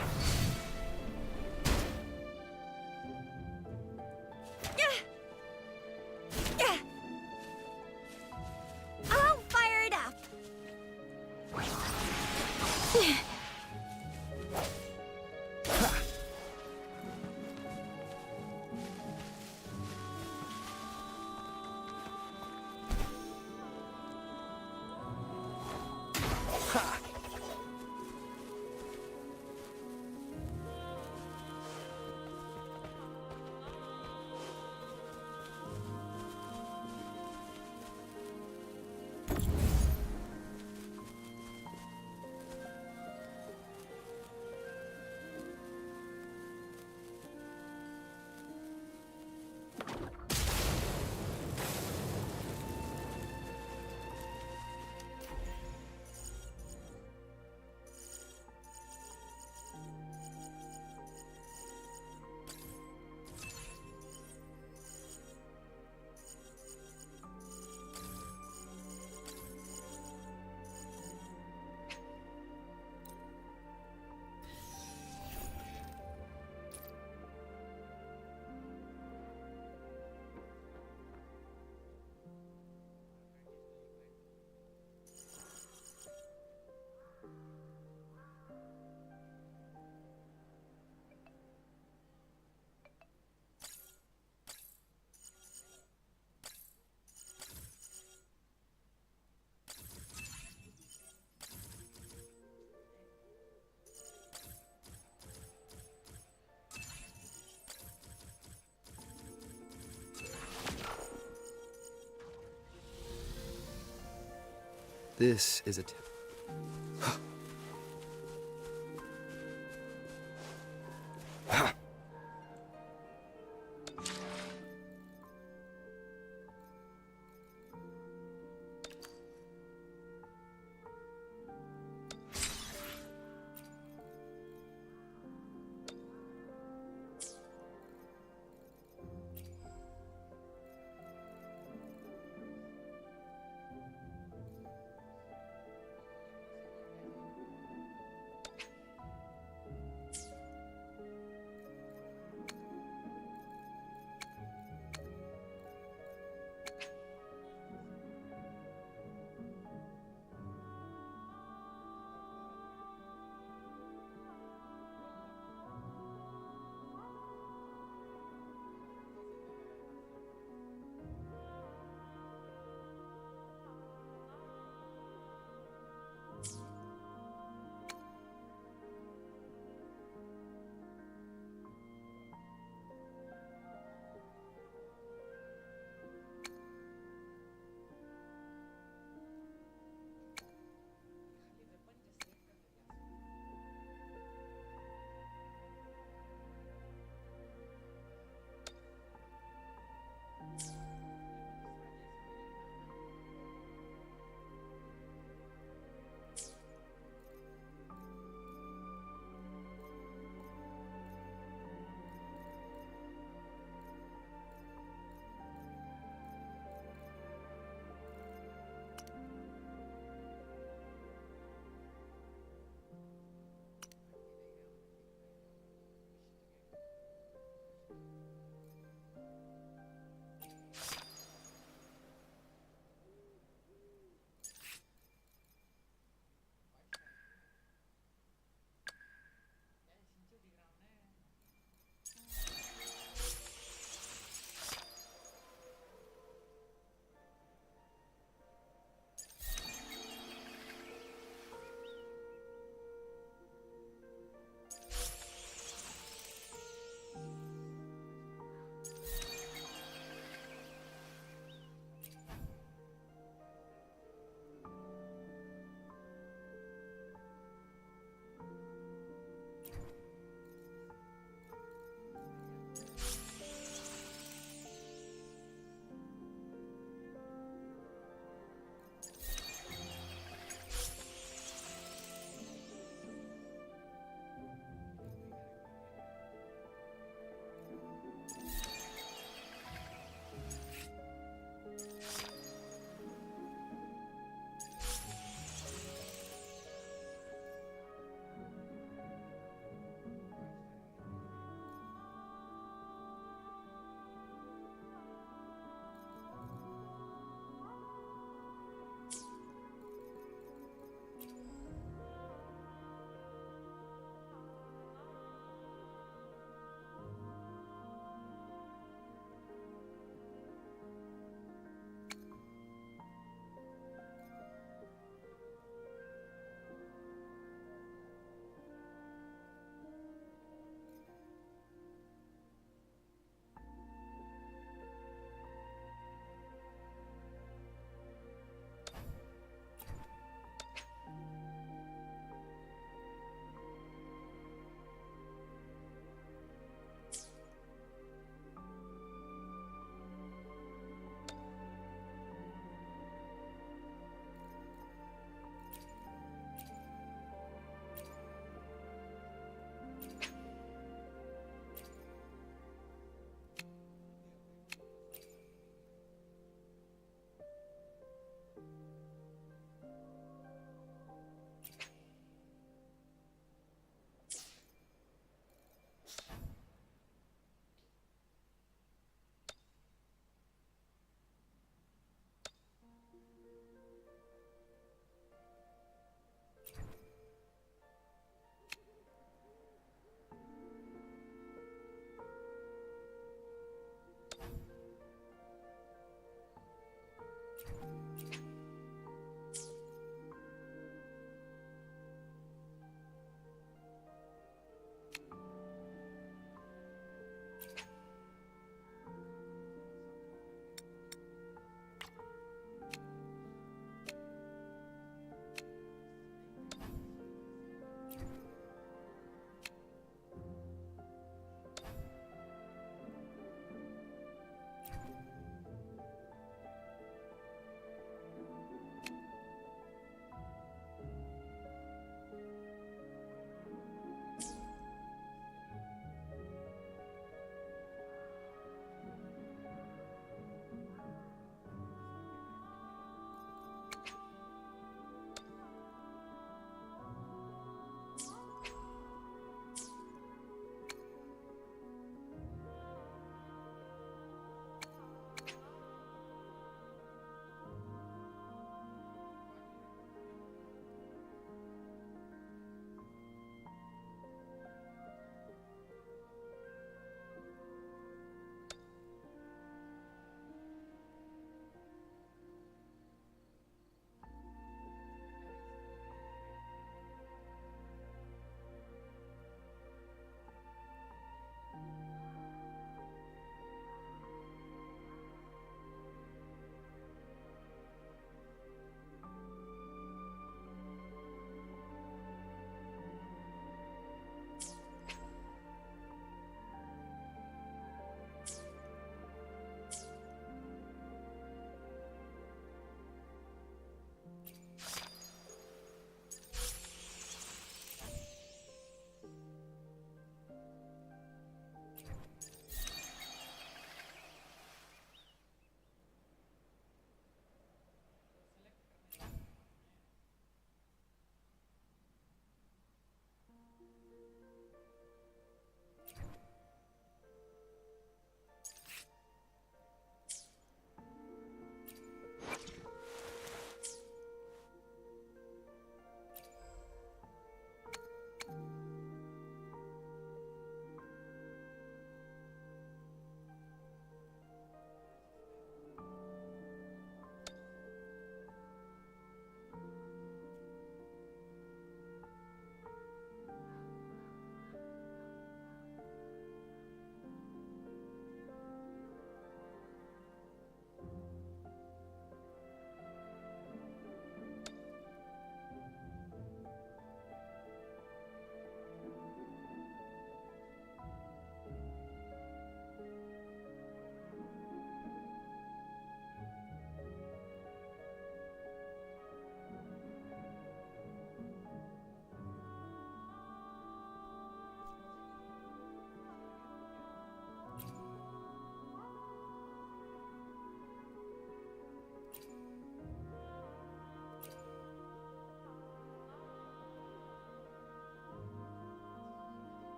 I'll fire it up. This is a tip.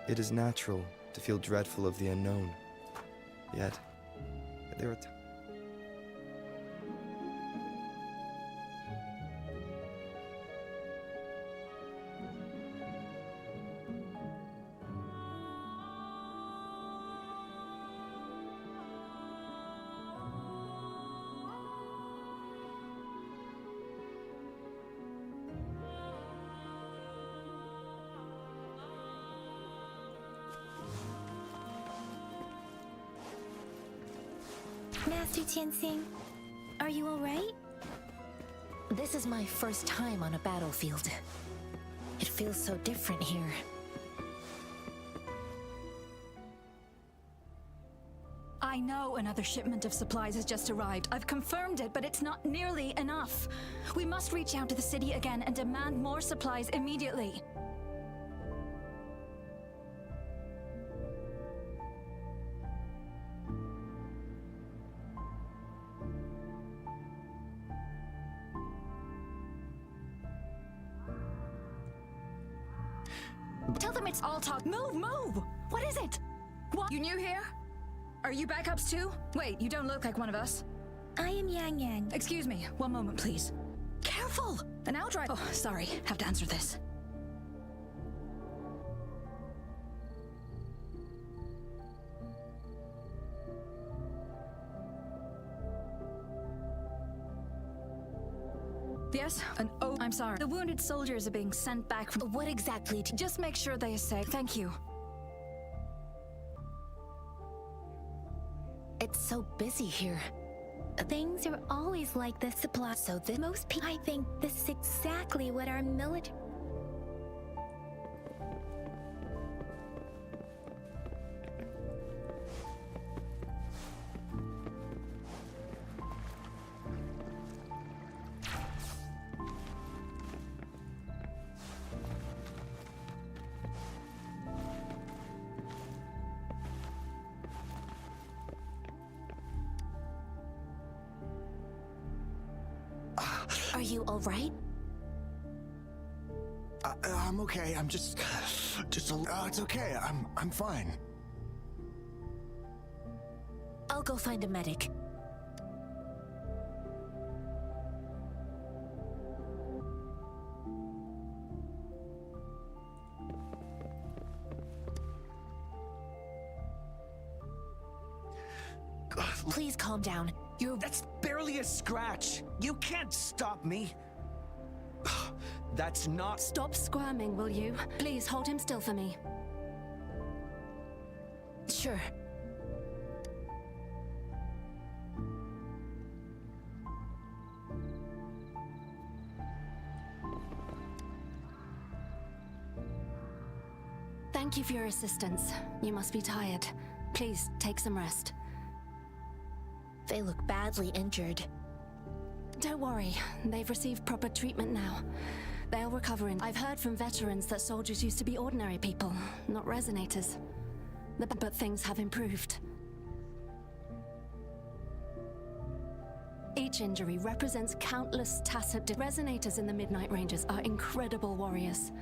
It is natural to feel dreadful of the unknown. Yet, there are times. Master Tianxing, are you alright? This is my first time on a battlefield. It feels so different here. I know another shipment of supplies has just arrived. I've confirmed it, but it's not nearly enough. We must reach out to the city again and demand more supplies immediately. Tell them it's all talk. Move, move! What is it? What? You new here? Are you backups too? Wait, you don't look like one of us. I am Yang Yang. Excuse me, one moment please. Careful! An outright— Oh, sorry, have to answer this. Yes? I'm sorry. The wounded soldiers are being sent back from— What exactly? Just make sure they are safe. Thank you. It's so busy here. Things are always like this supply. So this— Most people— I think this is exactly what our military— Are you all right? I'm okay. I'm just it's okay. I'm fine. I'll go find a medic. Please calm down. That's barely a scratch. You can't stop me. That's not— Stop squirming, will you? Please hold him still for me. Sure. Thank you for your assistance. You must be tired. Please, take some rest. They look badly injured. Don't worry, they've received proper treatment now. They'll recover I've heard from veterans that soldiers used to be ordinary people, not resonators. But things have improved. Each injury represents countless tacit— Resonators in the Midnight Ranges are incredible warriors.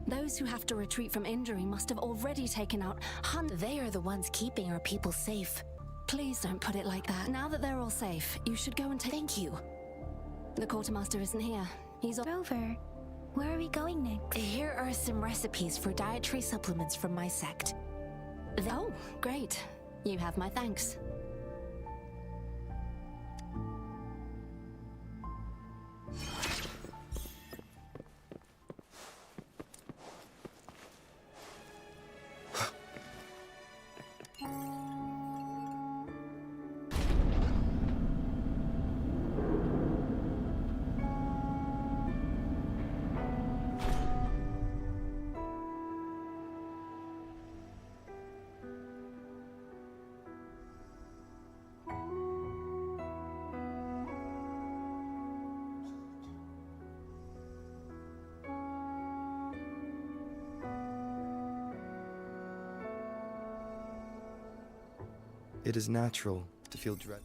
Those who have to retreat from injury must have already taken out hundreds. They are the ones keeping our people safe. Please don't put it like that. Now that they're all safe, you should go and take— Thank you. The quartermaster isn't here. He's Rover, where are we going next? Here are some recipes for dietary supplements from my sect. Oh, great. You have my thanks. It is natural to feel dread.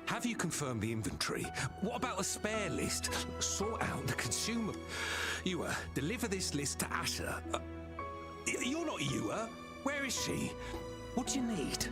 Have you confirmed the inventory? What about a spare list? Sort out the consumer. Ewa, deliver this list to Asher. You're not Ewa. Where is she? What do you need?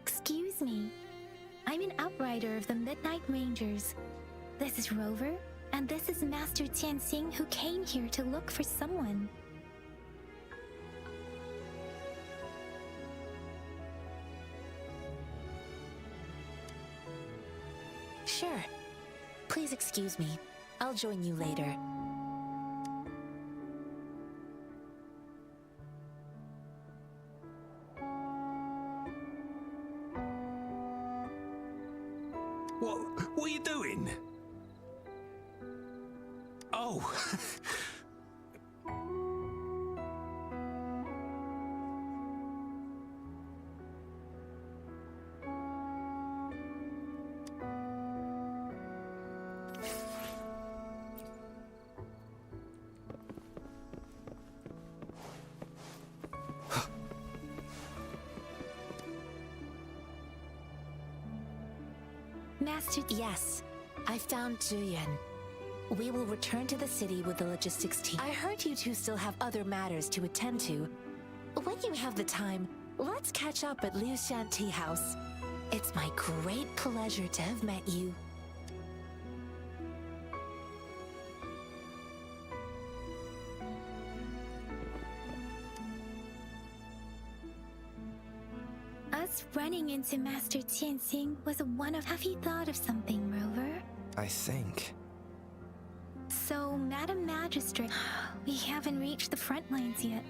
Excuse me. I'm an outrider of the Midnight Rangers. This is Rover, and this is Master Tianxing, who came here to look for someone. Sure. Please excuse me. I'll join you later. What are you doing? Oh. Master... Yes, I found Juyan. We will return to the city with the logistics team. I heard you two still have other matters to attend to. When you have the time, let's catch up at Liu Shan Tea House. It's my great pleasure to have met you. Us running into Master Tianxing was one of... Have you thought of something, Rover? I think. So, Madam Magistrate, we haven't reached the front lines yet.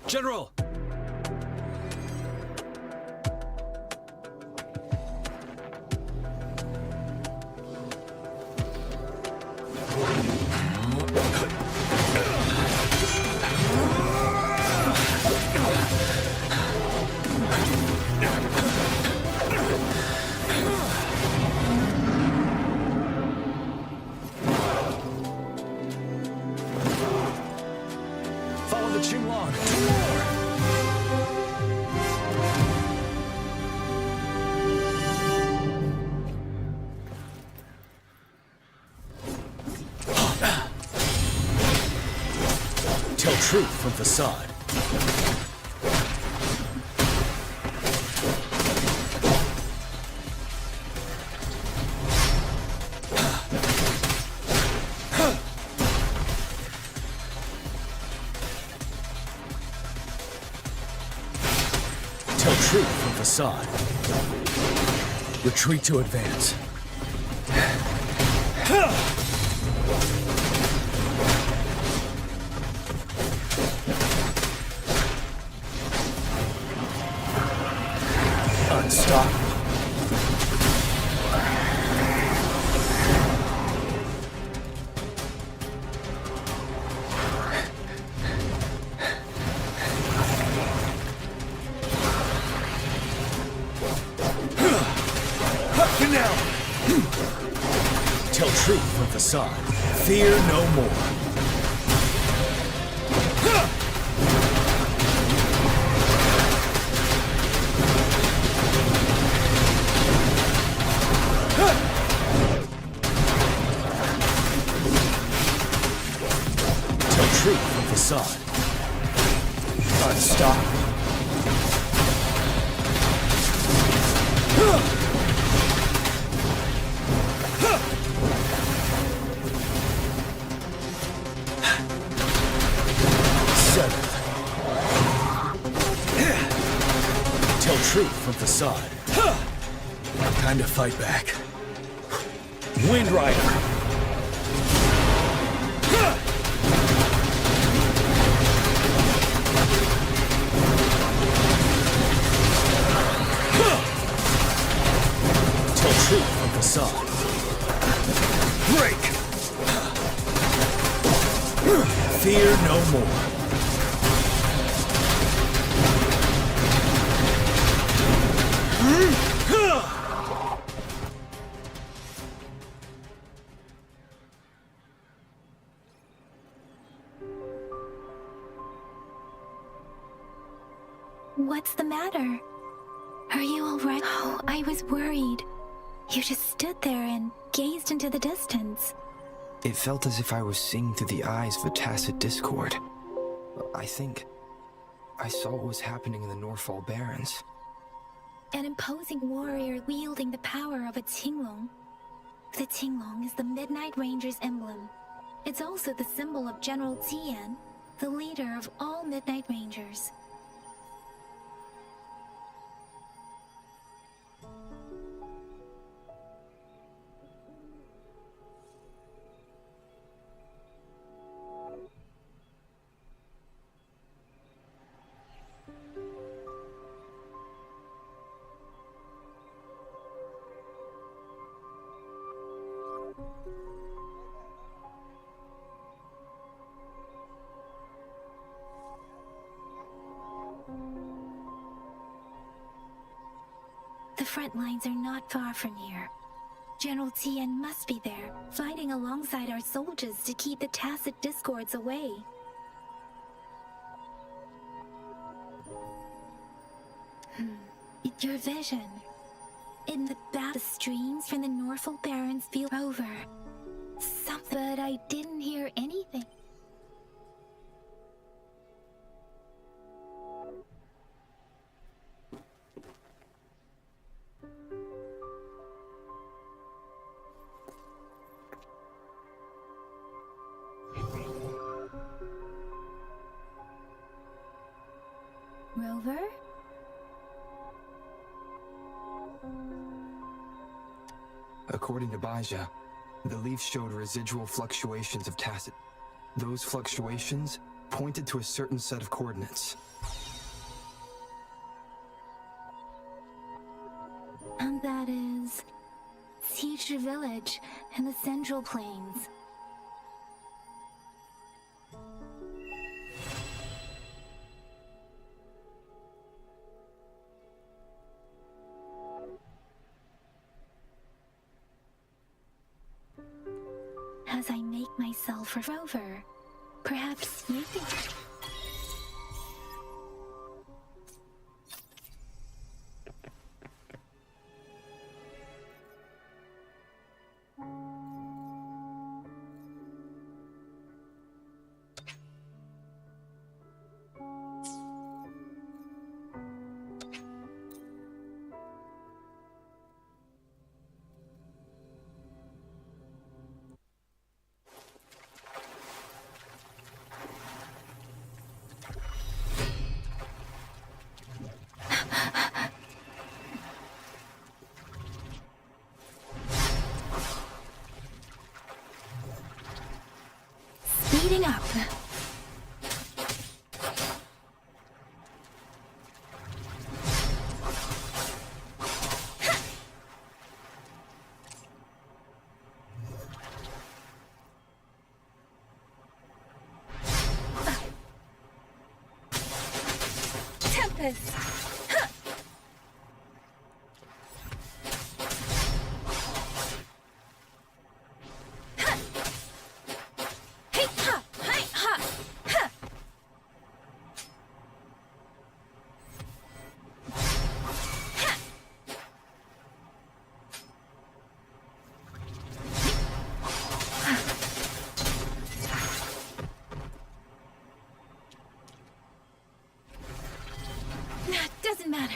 General! truth from facade. Tell truth from facade. Retreat to advance. Unstoppable. Now. Tell truth from facade. Fear no more. Tell truth from facade. Unstoppable. Tell truth from facade. Time to fight back. Wind Rider. Tell truth from facade. Break. Fear no more. What's the matter? Are you all right? Oh, I was worried. You just stood there and gazed into the distance. It felt as if I was seeing through the eyes of a tacit discord. I think I saw what was happening in the Norfall Barrens. An imposing warrior wielding the power of a Tinglong. The Tinglong is the Midnight Ranger's emblem. It's also the symbol of General Tian, the leader of all Midnight Rangers. The front lines are not far from here. General Tian must be there, fighting alongside our soldiers to keep the tacit discords away. Your vision. In the streams from the Norfall Barrens feel over. Something, but I didn't hear anything. Rover? According to Baja, the leaf showed residual fluctuations of tacit. Those fluctuations pointed to a certain set of coordinates. And that is Teacher Village in the Central Plains. As I make myself a rover, perhaps you can... Speeding up. Tempest. Doesn't matter.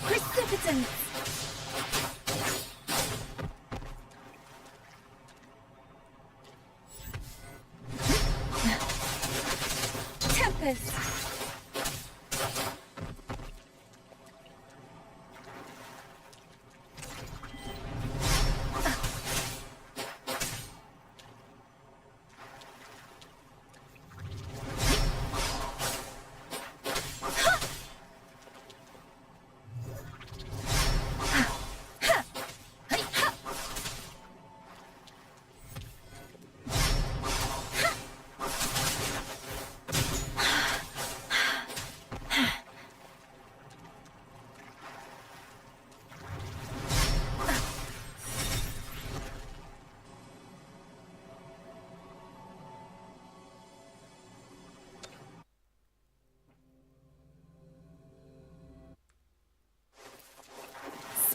Precipitance. Tempest.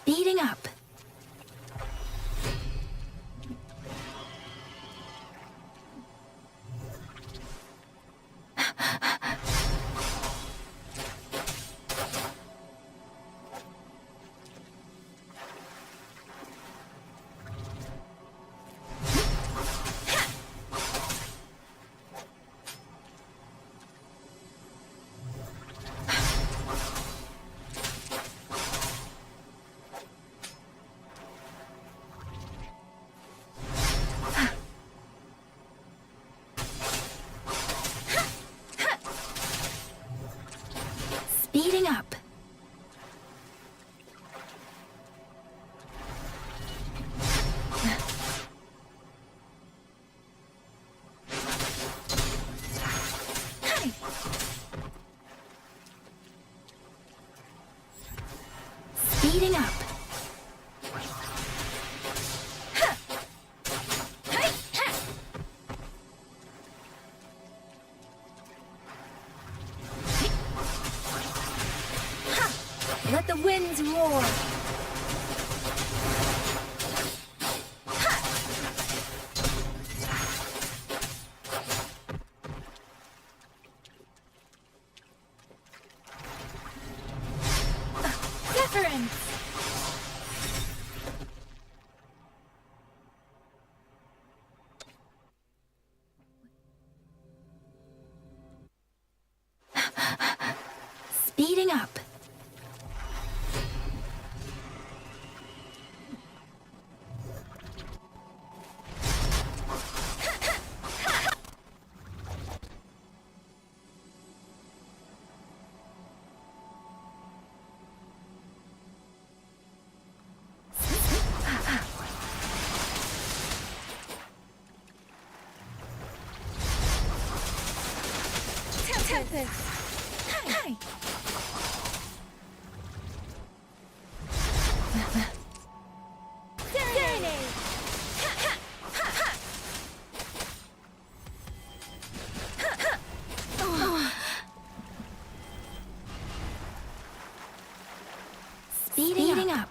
Speeding up. Speeding up. Speeding up. Let the winds roar. Deference. Speeding up. Tempest. Hey. Serenade. Speeding up.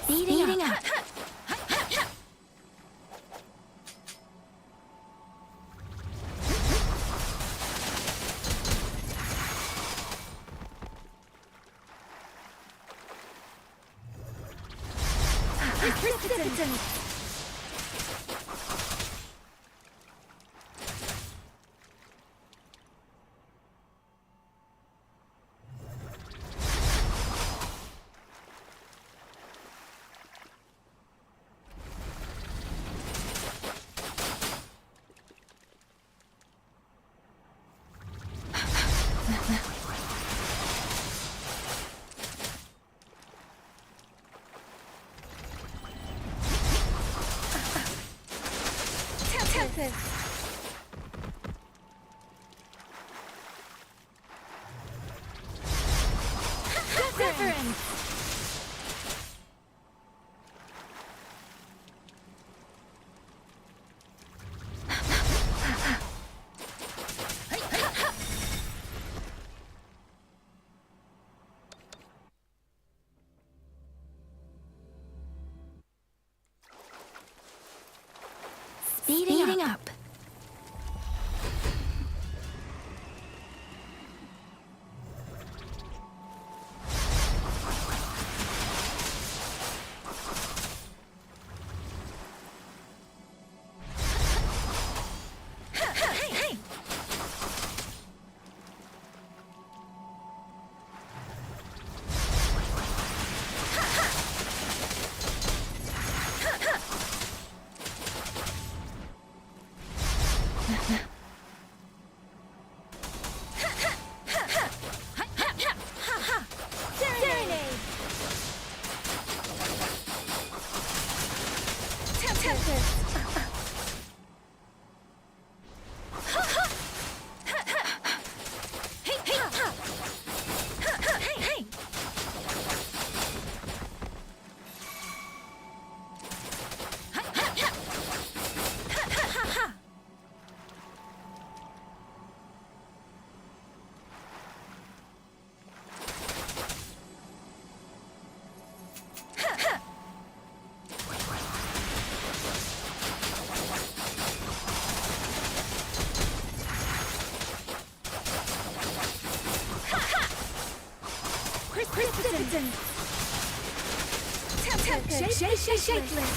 Speeding up. Precipitance. Texas. Wuthering. Speeding up. Shakeless.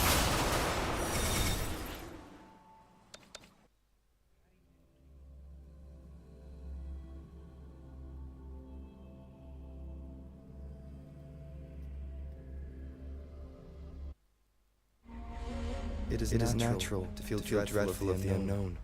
It is natural to feel dreadful of the unknown.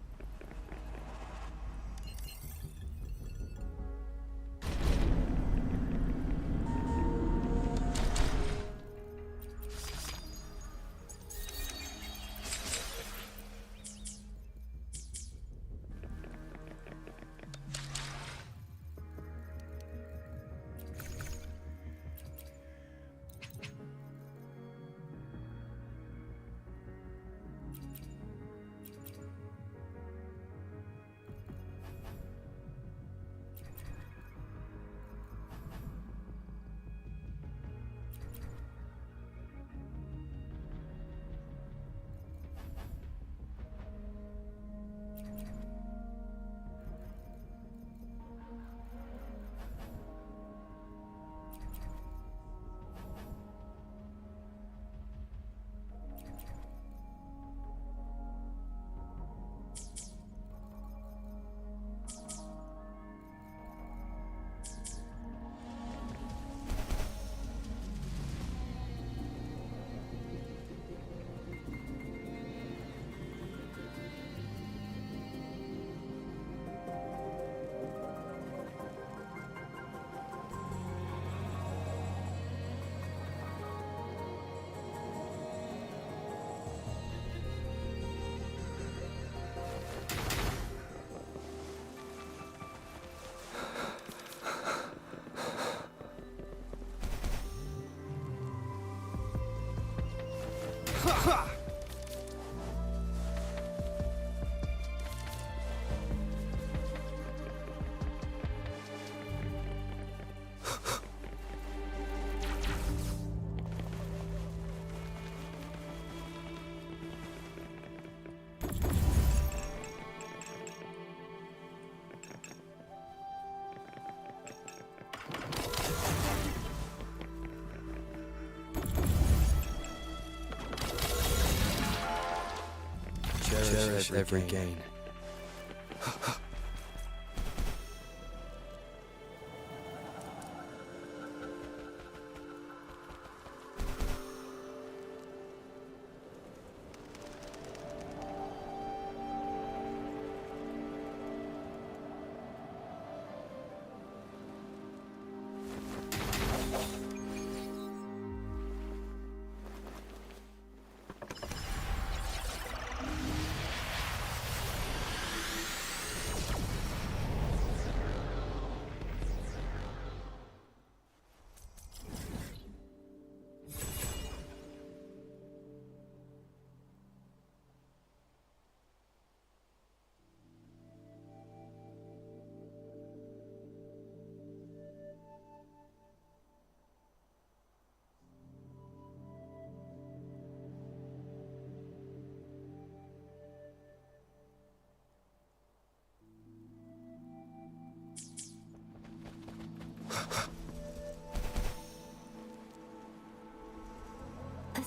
Cherish every gain.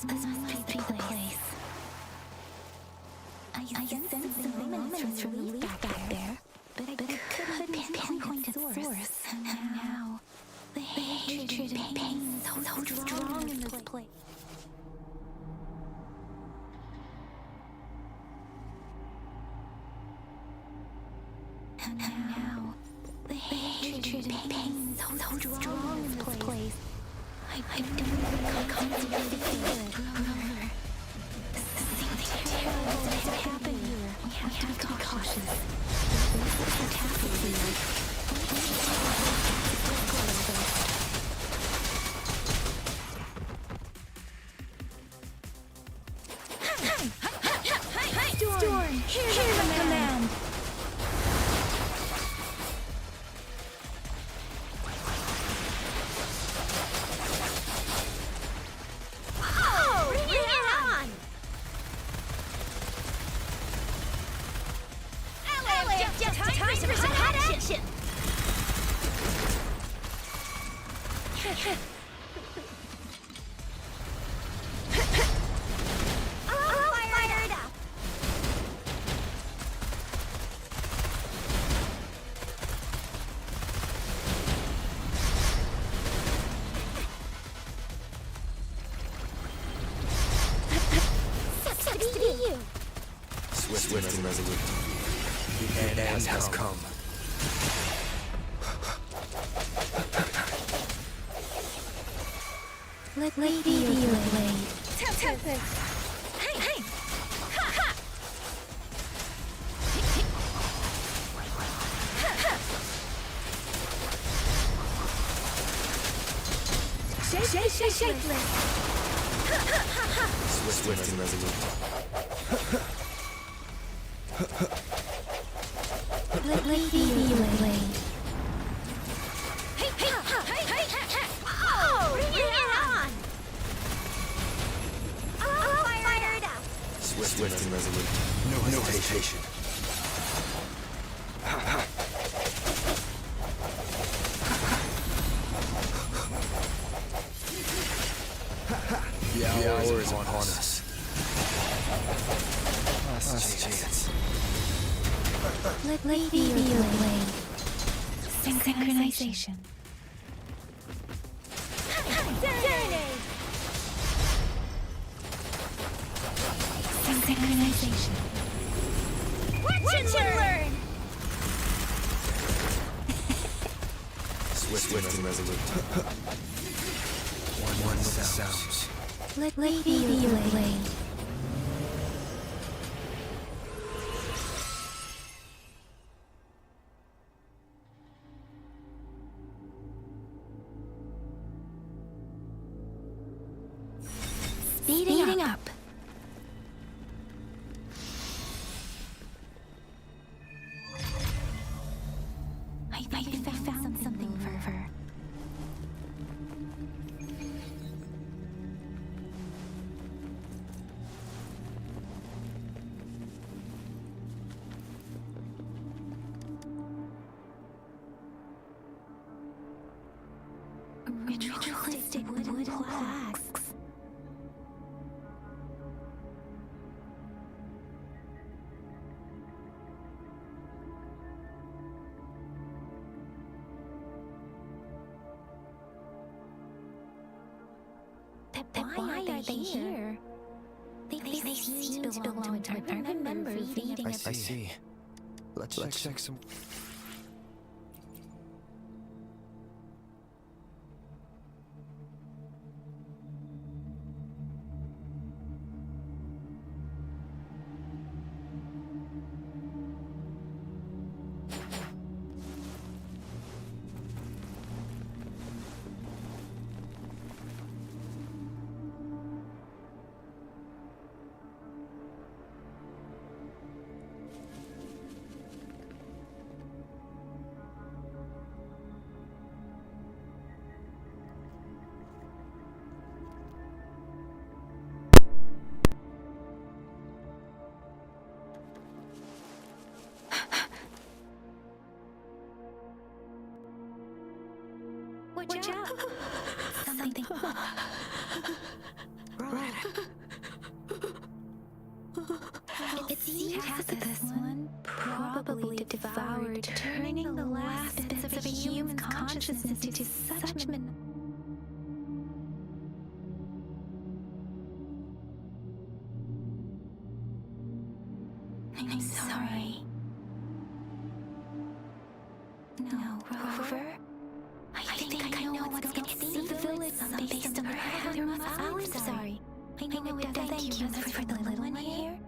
This must be the place. I sense something ominous from the leaf back there, but I couldn't pinpoint its source. And now, the hatred and pain so strong in this place. And now, the hatred and pain so strong in this place. I don't really feel it. Remember, something terrible has happened here. We have to be cautious. What's happening here? Storm, hear the command. Swift and resolute. The end has come. Let me be your blade. Tempest! Hey! Ha! Shakeless! Swift and resolute. Let me be your blade. Oh! Bring it on! I'll fire it up! Swift and resolute. No hesitation. The hour is upon us. Last chance. Let me be your blade. Synchronization. Serenade! Synchronization. Watch and learn! Swift and resolute. One with the sounds. Let me be your blade. Speeding up. I think I found something for her. Ritualistic wooden plaques. Why are they here? They seem to belong to a remember feeding I see. Let's check some. Watch out! Something. Right. It seems as if this one probably devoured, turning the last bits of a human consciousness into such I'm sorry. No, Rover. I think I know what's going to see the village based on her mouth. I'm sorry. I know it does. Thank you for the little one here.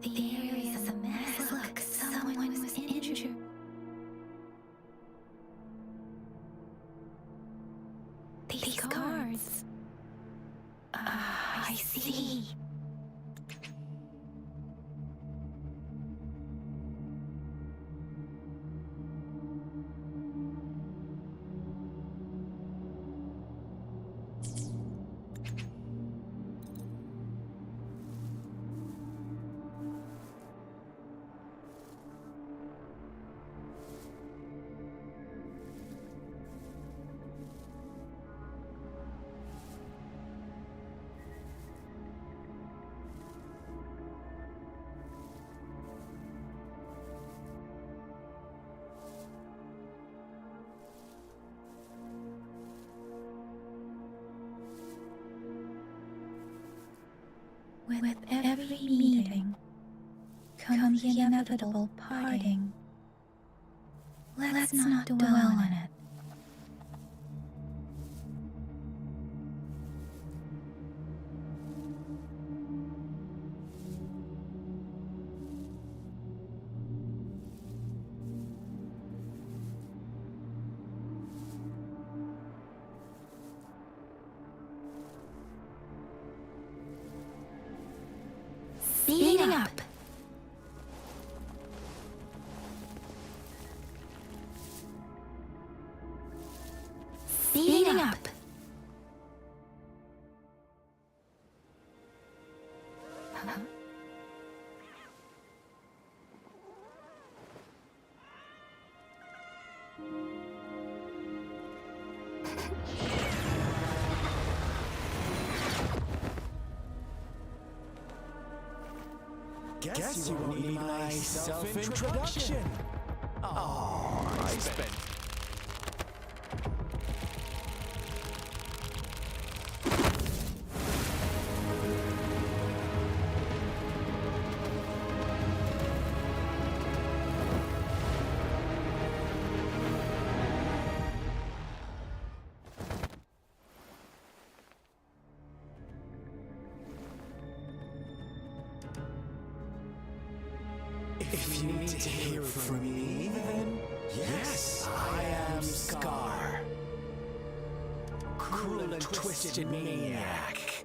The area is a mess. Look, someone was injured. These guards. I see. With every meeting comes the inevitable parting. Let's not dwell on it. Speeding up. Speeding up. Guess you won't need my self-introduction. Oh, I spent... If you need to hear from me, then yes, I am Scar. Cruel and twisted maniac.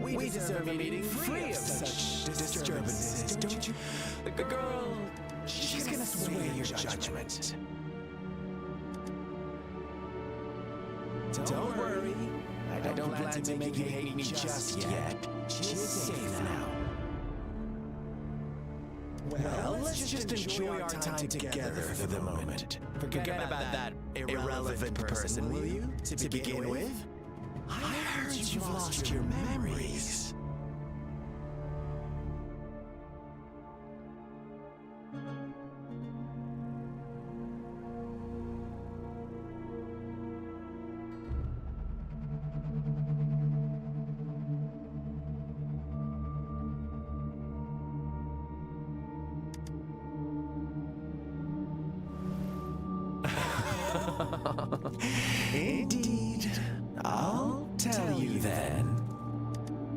We deserve a meeting free of such disturbances, don't you? The girl, she's gonna sway your judgment. Don't worry, I don't plan to make you hate me just yet. She is safe now. Well, let's just enjoy our time together for the moment. Forget about that irrelevant person, will you, to begin with? I heard you've lost your memories. Indeed. I'll tell you then.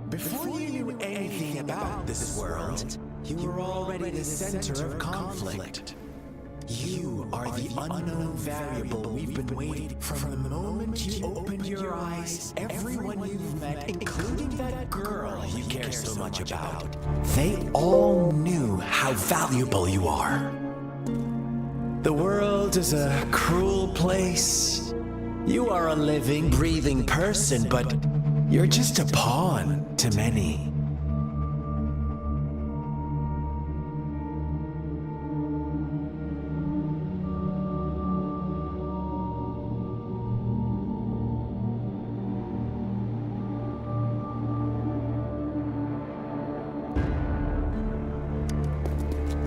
Before you knew anything about this world, you were already the center of conflict. You are the unknown variable we've been waiting from the moment you opened your eyes. Everyone you've met, including that girl you care so much about, they all knew how valuable you are. The world is a cruel place, You are a living, breathing person, but you're just a pawn to many.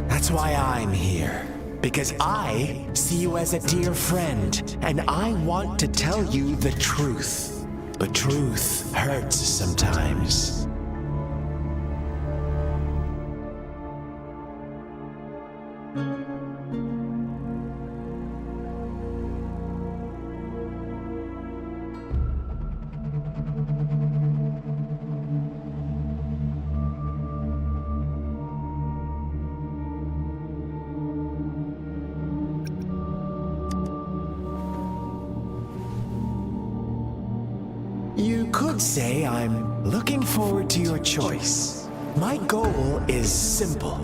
That's why I'm here. Because I see you as a dear friend, and I want to tell you the truth. But truth hurts sometimes. You could say I'm looking forward to your choice. My goal is simple.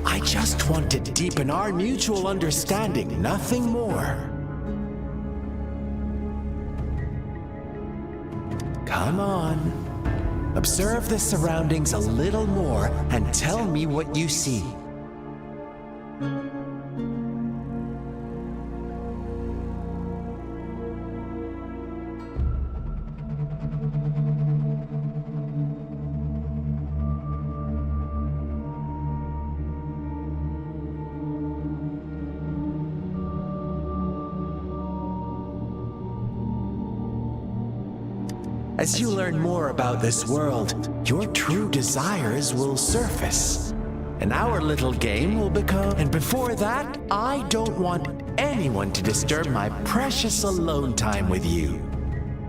I just want to deepen our mutual understanding, nothing more. Come on. Observe the surroundings a little more and tell me what you see. As you learn more about this world, your true desires will surface. And our little game will become... And before that, I don't want anyone to disturb my precious alone time with you.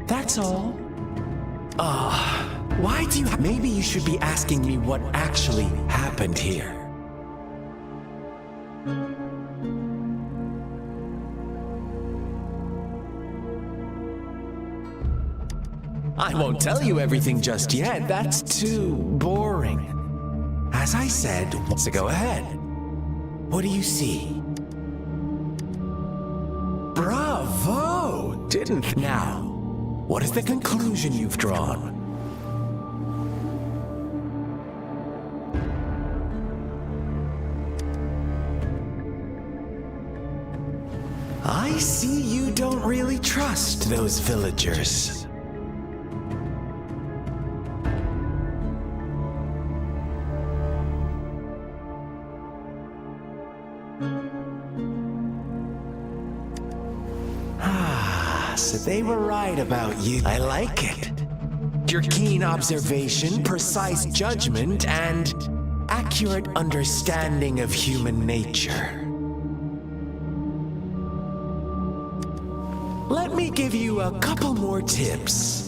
That's all. Why do you... Maybe you should be asking me what actually happened here. I won't tell you everything just yet. That's too boring. As I said, so go ahead. What do you see? Bravo! Didn't... Now, what is the conclusion you've drawn? I see you don't really trust those villagers. So they were right about you. I like it. Your keen observation, precise judgment, and accurate understanding of human nature. Let me give you a couple more tips.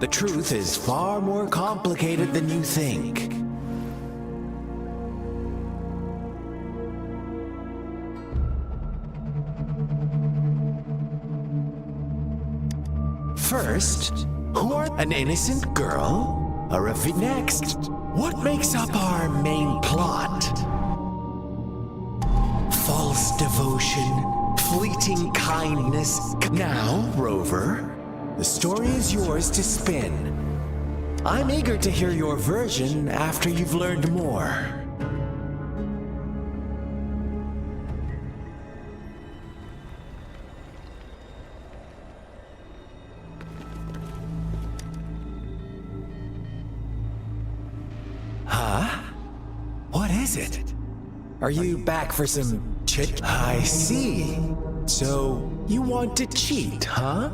The truth is far more complicated than you think. First, who are an innocent girl? A next, what makes up our main plot? False devotion, fleeting kindness. Now, Rover, the story is yours to spin. I'm eager to hear your version after you've learned more. is it? Are you back for some chit? I see. So, you want to cheat, huh?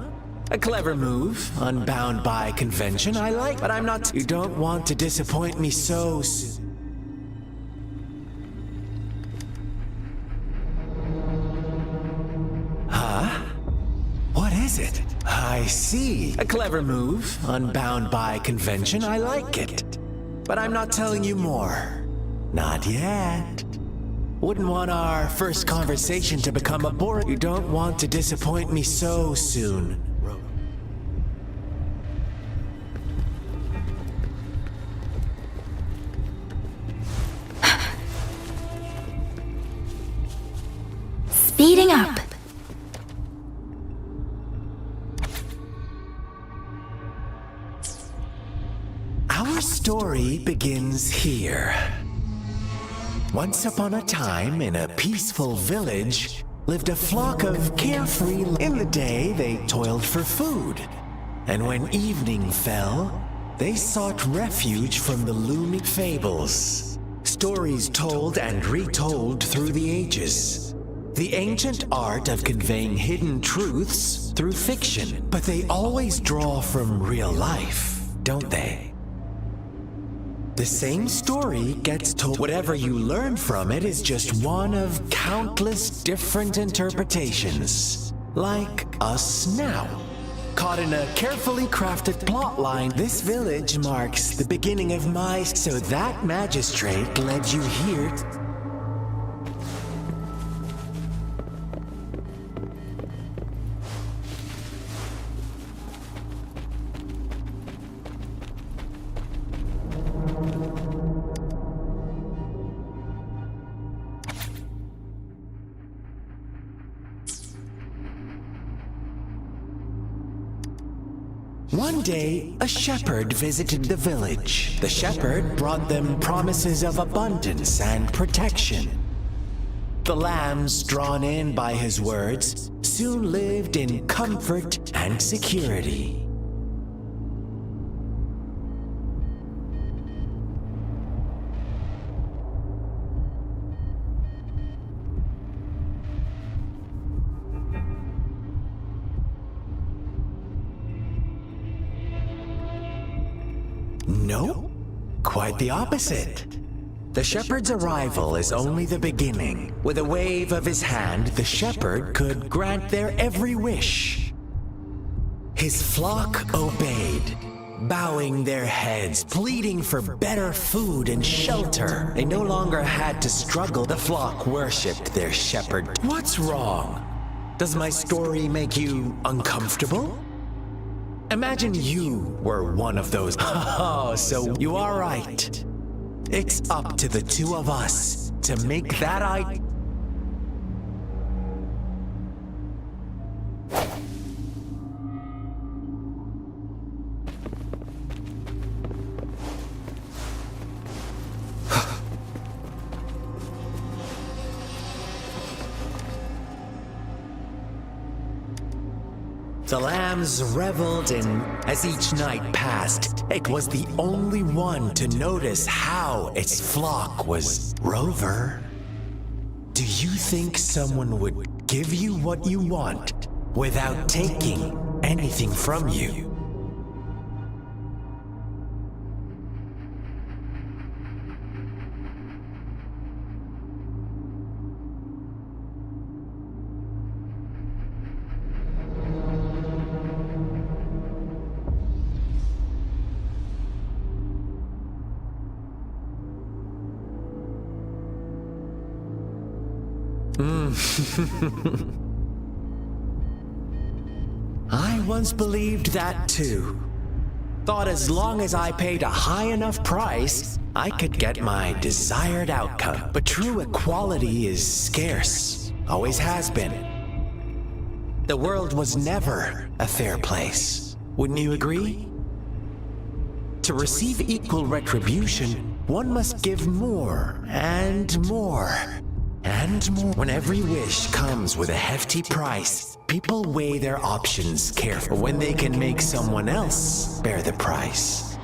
A clever move, unbound by convention, I like, but I'm not. You don't want to disappoint me so soon. Huh? What is it? I see. A clever move, unbound by convention, I like it. But I'm not telling you more. Not yet. Wouldn't want our first conversation to become a boring. You don't want to disappoint me so soon. Speeding up. Our story begins here. Once upon a time, in a peaceful village, lived a flock of carefree. In the day, they toiled for food. And when evening fell, they sought refuge from the looming fables. Stories told and retold through the ages. The ancient art of conveying hidden truths through fiction. But they always draw from real life, don't they? The same story gets told. Whatever you learn from it is just one of countless different interpretations. Like us now. Caught in a carefully crafted plotline, this village marks the beginning of my... So that magistrate led you here. One day, a shepherd visited the village. The shepherd brought them promises of abundance and protection. The lambs, drawn in by his words, soon lived in comfort and security. No, quite the opposite. The shepherd's arrival is only the beginning. With a wave of his hand, the shepherd could grant their every wish. His flock obeyed, bowing their heads, pleading for better food and shelter. They no longer had to struggle. The flock worshipped their shepherd. What's wrong? Does my story make you uncomfortable? Imagine you were one of those. Oh, so you are right. It's up to the two of us to make that The lambs reveled in as each night passed. It was the only one to notice how its flock was. Rover, do you think someone would give you what you want without taking anything from you? I once believed that too. Thought as long as I paid a high enough price, I could get my desired outcome. But true equality is scarce. Always has been. The world was never a fair place. Wouldn't you agree? To receive equal retribution, one must give more and more. And more. When every wish comes with a hefty price, people weigh their options carefully when they can make someone else bear the price.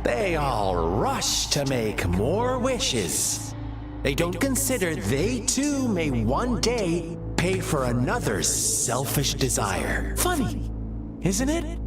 They all rush to make more wishes. They don't consider they too may one day pay for another's selfish desire. Funny, isn't it?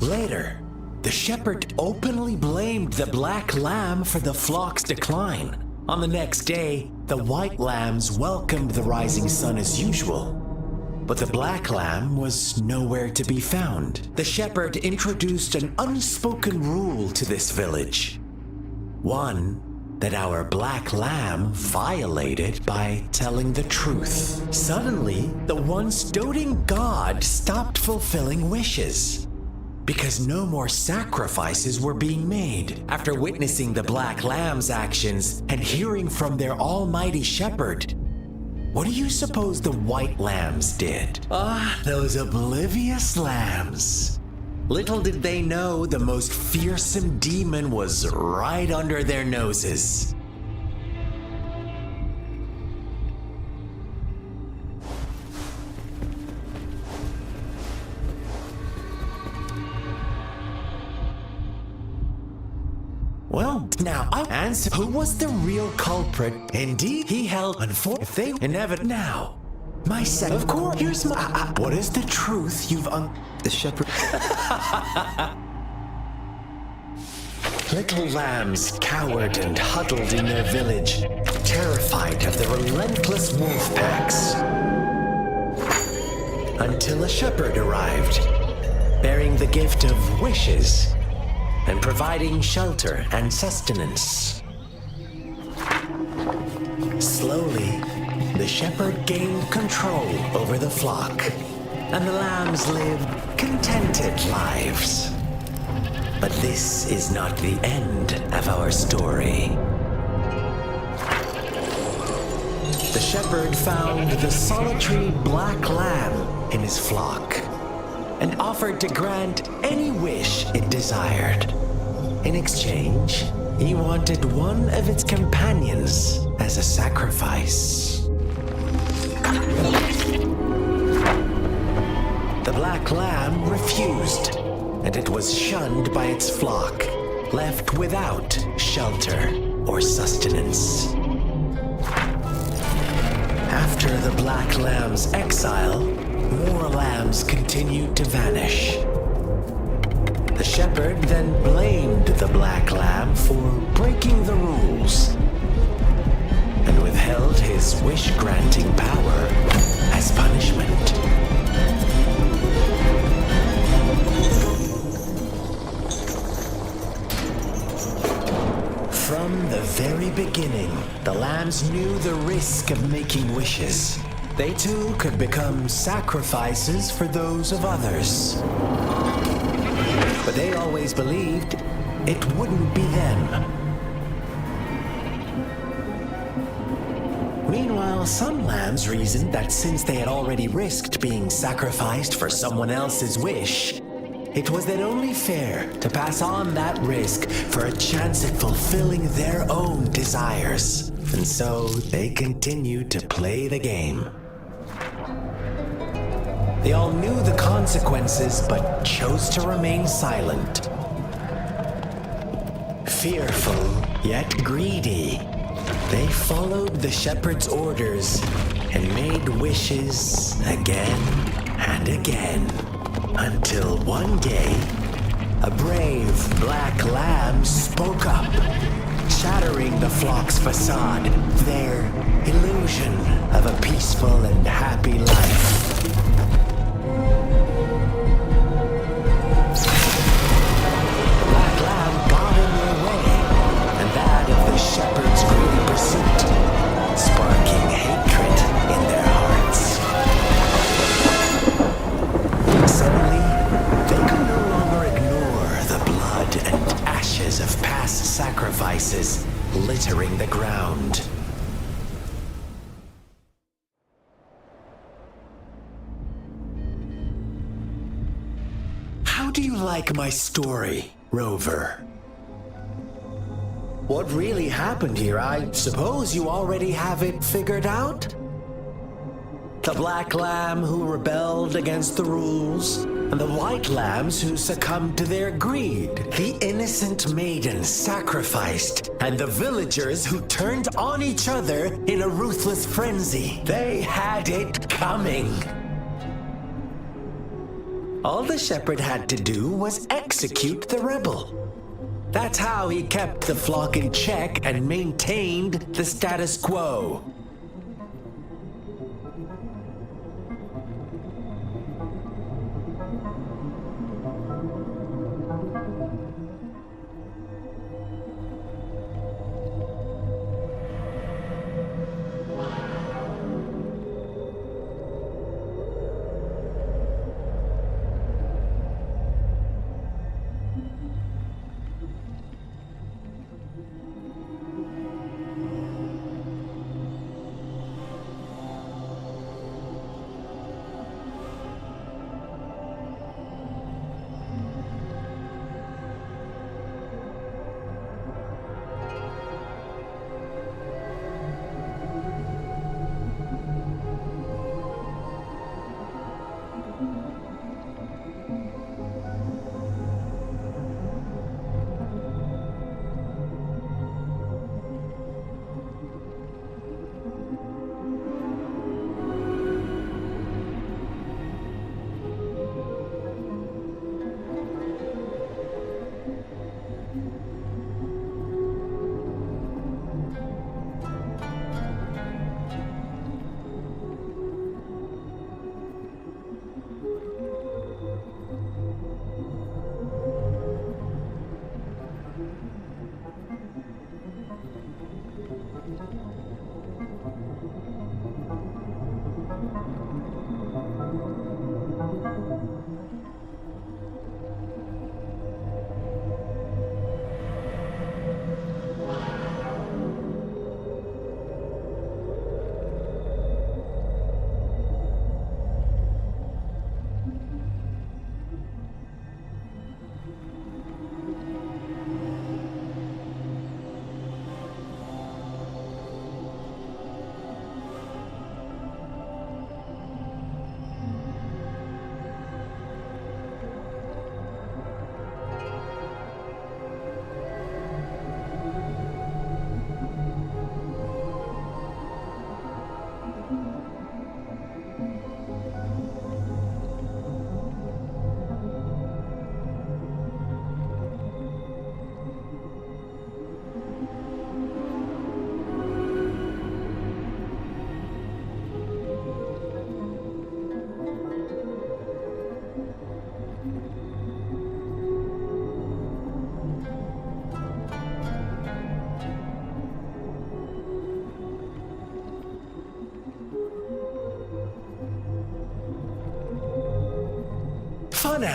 Later, the shepherd openly blamed the black lamb for the flock's decline. On the next day, the white lambs welcomed the rising sun as usual. But the black lamb was nowhere to be found. The shepherd introduced an unspoken rule to this village. One that our black lamb violated by telling the truth. Suddenly, the once doting god stopped fulfilling wishes, because no more sacrifices were being made. After witnessing the black lamb's actions and hearing from their almighty shepherd, what do you suppose the white lambs did? Ah, those oblivious lambs. Little did they know the most fearsome demon was right under their noses. Well, now I answer who was the real culprit. Indeed, he held if they inevitable now. My second, of course, here's my. What is the truth you've the shepherd? Little lambs cowered and huddled in their village, terrified of the relentless wolf packs. Until a shepherd arrived, bearing the gift of wishes and providing shelter and sustenance. Slowly, the shepherd gained control over the flock, and the lambs lived contented lives. But this is not the end of our story. The shepherd found the solitary black lamb in his flock and offered to grant any wish it desired. In exchange, he wanted one of its companions as a sacrifice. The black lamb refused, and it was shunned by its flock, left without shelter or sustenance. After the black lamb's exile, more lambs continued to vanish. The shepherd then blamed the black lamb for breaking the rules and withheld his wish-granting power as punishment. From the very beginning, the lambs knew the risk of making wishes. They too could become sacrifices for those of others. But they always believed it wouldn't be them. Meanwhile, some lambs reasoned that since they had already risked being sacrificed for someone else's wish, it was then only fair to pass on that risk for a chance at fulfilling their own desires. And so they continued to play the game. They all knew the consequences, but chose to remain silent. Fearful, yet greedy, they followed the shepherd's orders and made wishes again and again, until one day, a brave black lamb spoke up, shattering the flock's facade, their illusion of a peaceful and happy life. Shepherd's greedy pursuit, sparking hatred in their hearts. Suddenly, they could no longer ignore the blood and ashes of past sacrifices littering the ground. How do you like my story, Rover? What really happened here, I suppose you already have it figured out? The black lamb who rebelled against the rules, and the white lambs who succumbed to their greed. The innocent maiden sacrificed, and the villagers who turned on each other in a ruthless frenzy. They had it coming. All the shepherd had to do was execute the rebel. That's how he kept the flock in check and maintained the status quo.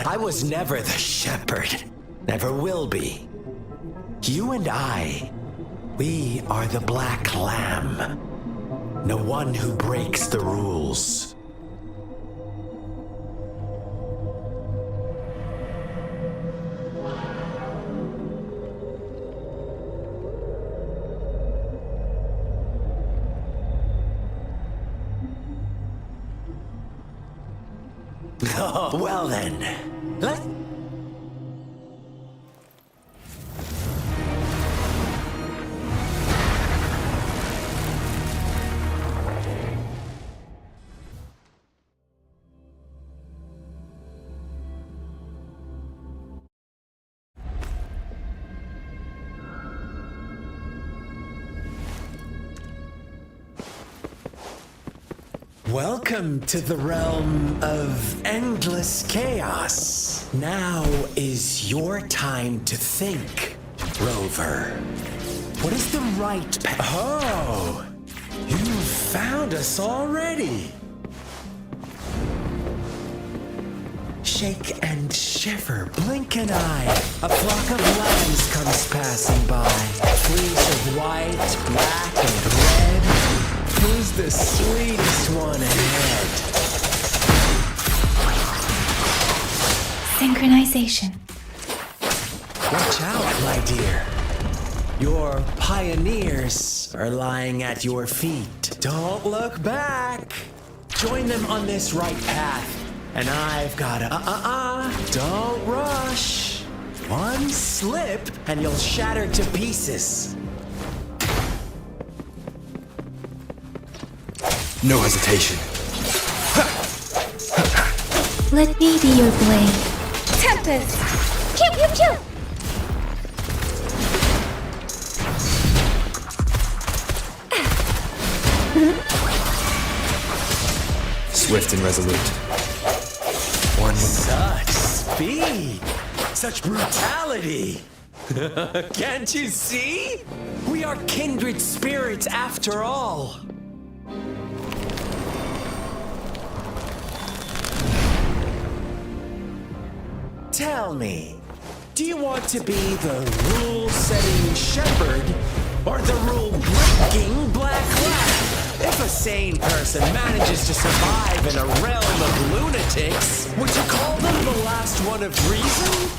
I was never the shepherd. Never will be. You and I, we are the black lamb. The one who breaks the rules. Oh, well then, let's... Welcome to the realm of endless chaos. Now is your time to think, Rover. What is the right path? Oh, you found us already. Shake and shiver, blink an eye. A flock of lambs comes passing by. Fleece of white, black, and red. Who's the sweetest one ahead? Synchronization. Watch out, my dear. Your pioneers are lying at your feet. Don't look back. Join them on this right path. And I've got a don't rush. One slip and you'll shatter to pieces. No hesitation. Let me be your blade. Tempest! Pew pew pew! Swift and resolute. One with Such speed! Such brutality! Can't you see? We are kindred spirits after all. Tell me, do you want to be the rule-setting shepherd or the rule-breaking black lab? If a sane person manages to survive in a realm of lunatics, would you call them the last one of reason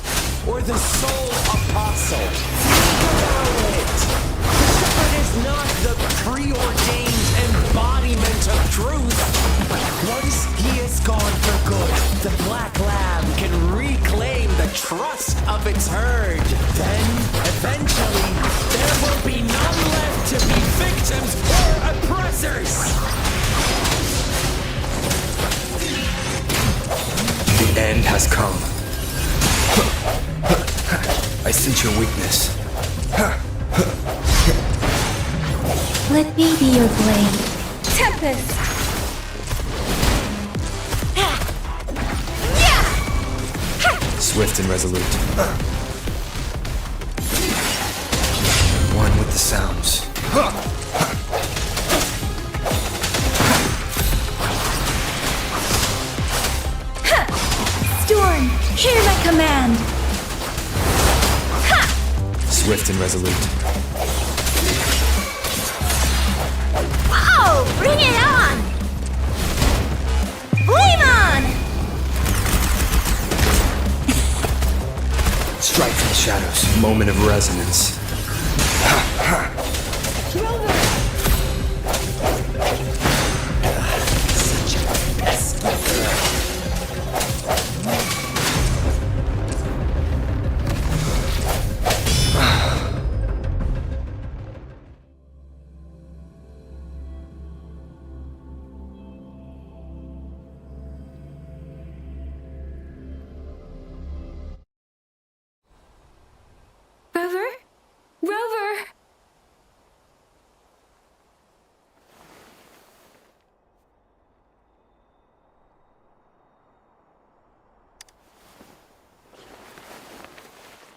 or the sole apostle? Think about it. The shepherd is not the preordained embodiment of truth. Once he is gone for good, the black lamb can reclaim the trust of its herd. Then, eventually, there will be none left to be victims or oppressors. The end has come. I sense your weakness. Let me be your blade. Tempest! Swift and resolute. One with the sounds. Storm, hear my command! Swift and resolute. Wow! Bring it on! Flame on! Strike from the shadows. Moment of resonance. Such a pesky girl. Rover? Rover!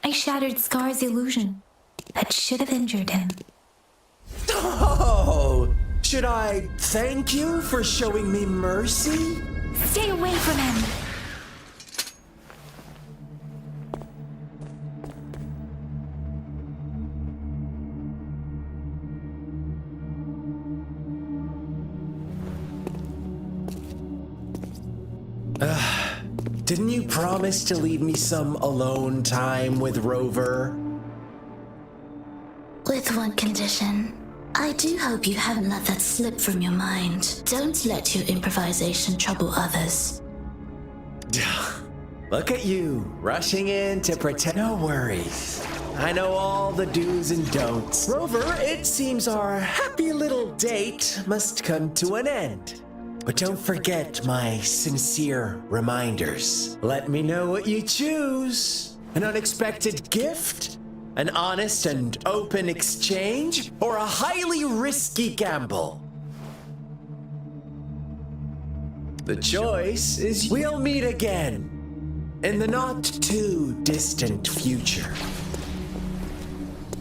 I shattered Scar's illusion. That should have injured him. Oh! Should I thank you for showing me mercy? Stay away from him! Didn't you promise to leave me some alone time with Rover? With one condition. I do hope you haven't let that slip from your mind. Don't let your improvisation trouble others. Look at you, rushing in to pretend. No worries. I know all the do's and don'ts. Rover, it seems our happy little date must come to an end. But don't forget my sincere reminders. Let me know what you choose. An unexpected gift? An honest and open exchange? Or a highly risky gamble? The choice is we'll meet again in the not too distant future.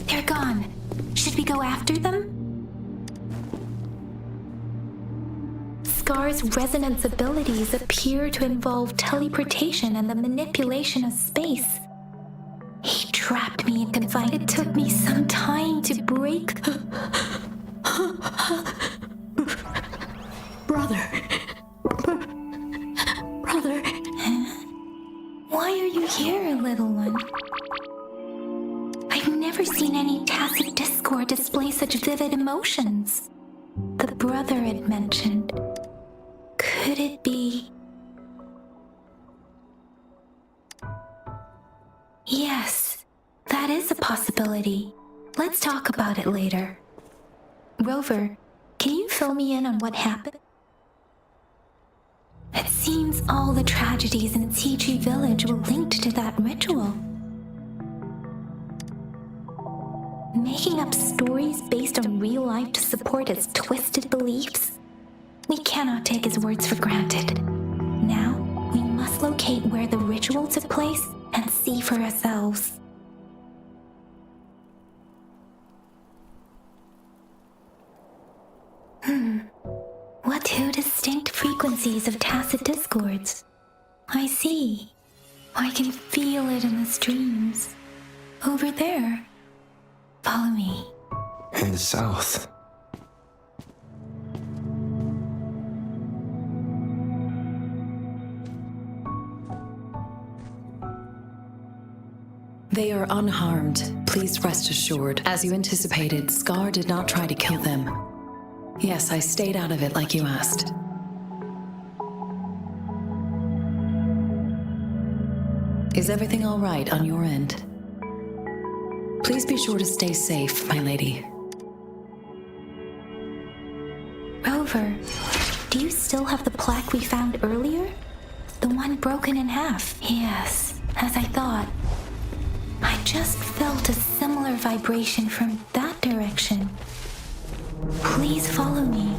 They're gone. Should we go after them? Scar's resonance abilities appear to involve teleportation and the manipulation of space. He trapped me and confined. It took me some time to break. Brother. Brother. Why are you here, little one? I've never seen any tacit discord display such vivid emotions. The brother had mentioned. Could it be? Yes, that is a possibility. Let's talk about it later. Rover, can you fill me in on what happened? It seems all the tragedies in TG Village were linked to that ritual. Making up stories based on real life to support his twisted beliefs? We cannot take his words for granted. Now, we must locate where the ritual took place and see for ourselves. What two distinct frequencies of tacit discords? I see. I can feel it in the streams. Over there. Follow me. In the south. They are unharmed, please rest assured. As you anticipated, Scar did not try to kill them. Yes, I stayed out of it like you asked. Is everything all right on your end? Please be sure to stay safe, my lady. Rover, do you still have the plaque we found earlier? The one broken in half? Yes, as I thought. I just felt a similar vibration from that direction. Please follow me.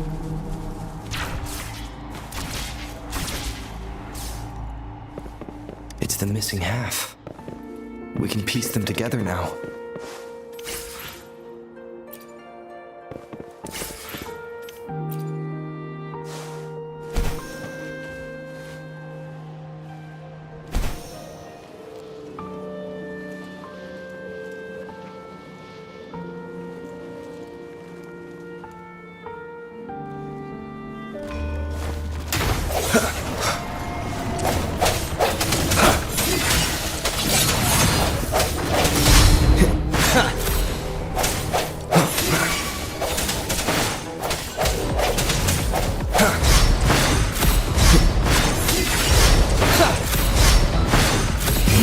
It's the missing half. We can piece them together now.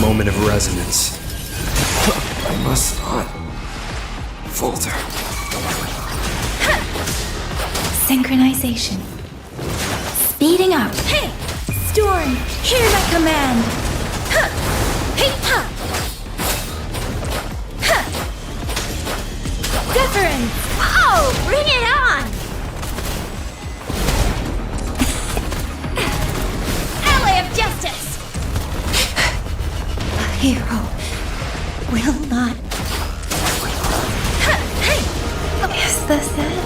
Moment of resonance. I must not falter. Synchronization. Speeding up. Hey! Storm, hear my command! Huh! Hey! Ha! Huh! Wuthering! Oh! Bring it on! Ally of Justice! A hero will not... Huh! Hey! Is this it?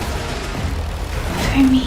For me?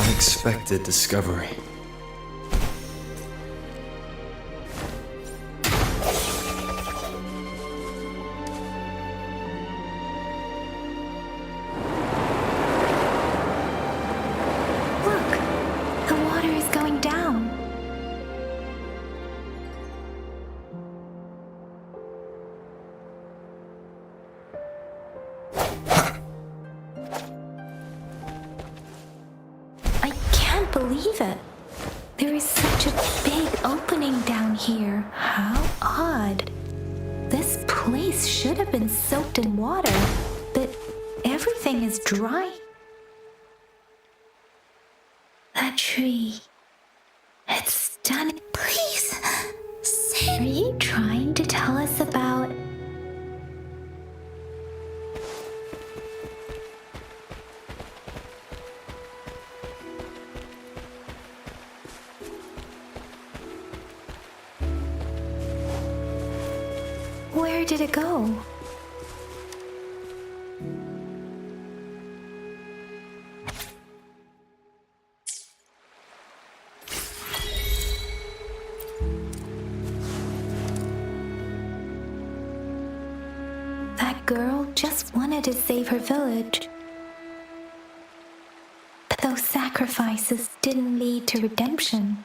Unexpected discovery. Look! The water is going down. believe it. There is such a big opening down here. How odd. This place should have been soaked in water, but everything is dry. That tree. It's stunning. Please, say. Are you trying to tell us about... Where did it go? That girl just wanted to save her village. But those sacrifices didn't lead to redemption.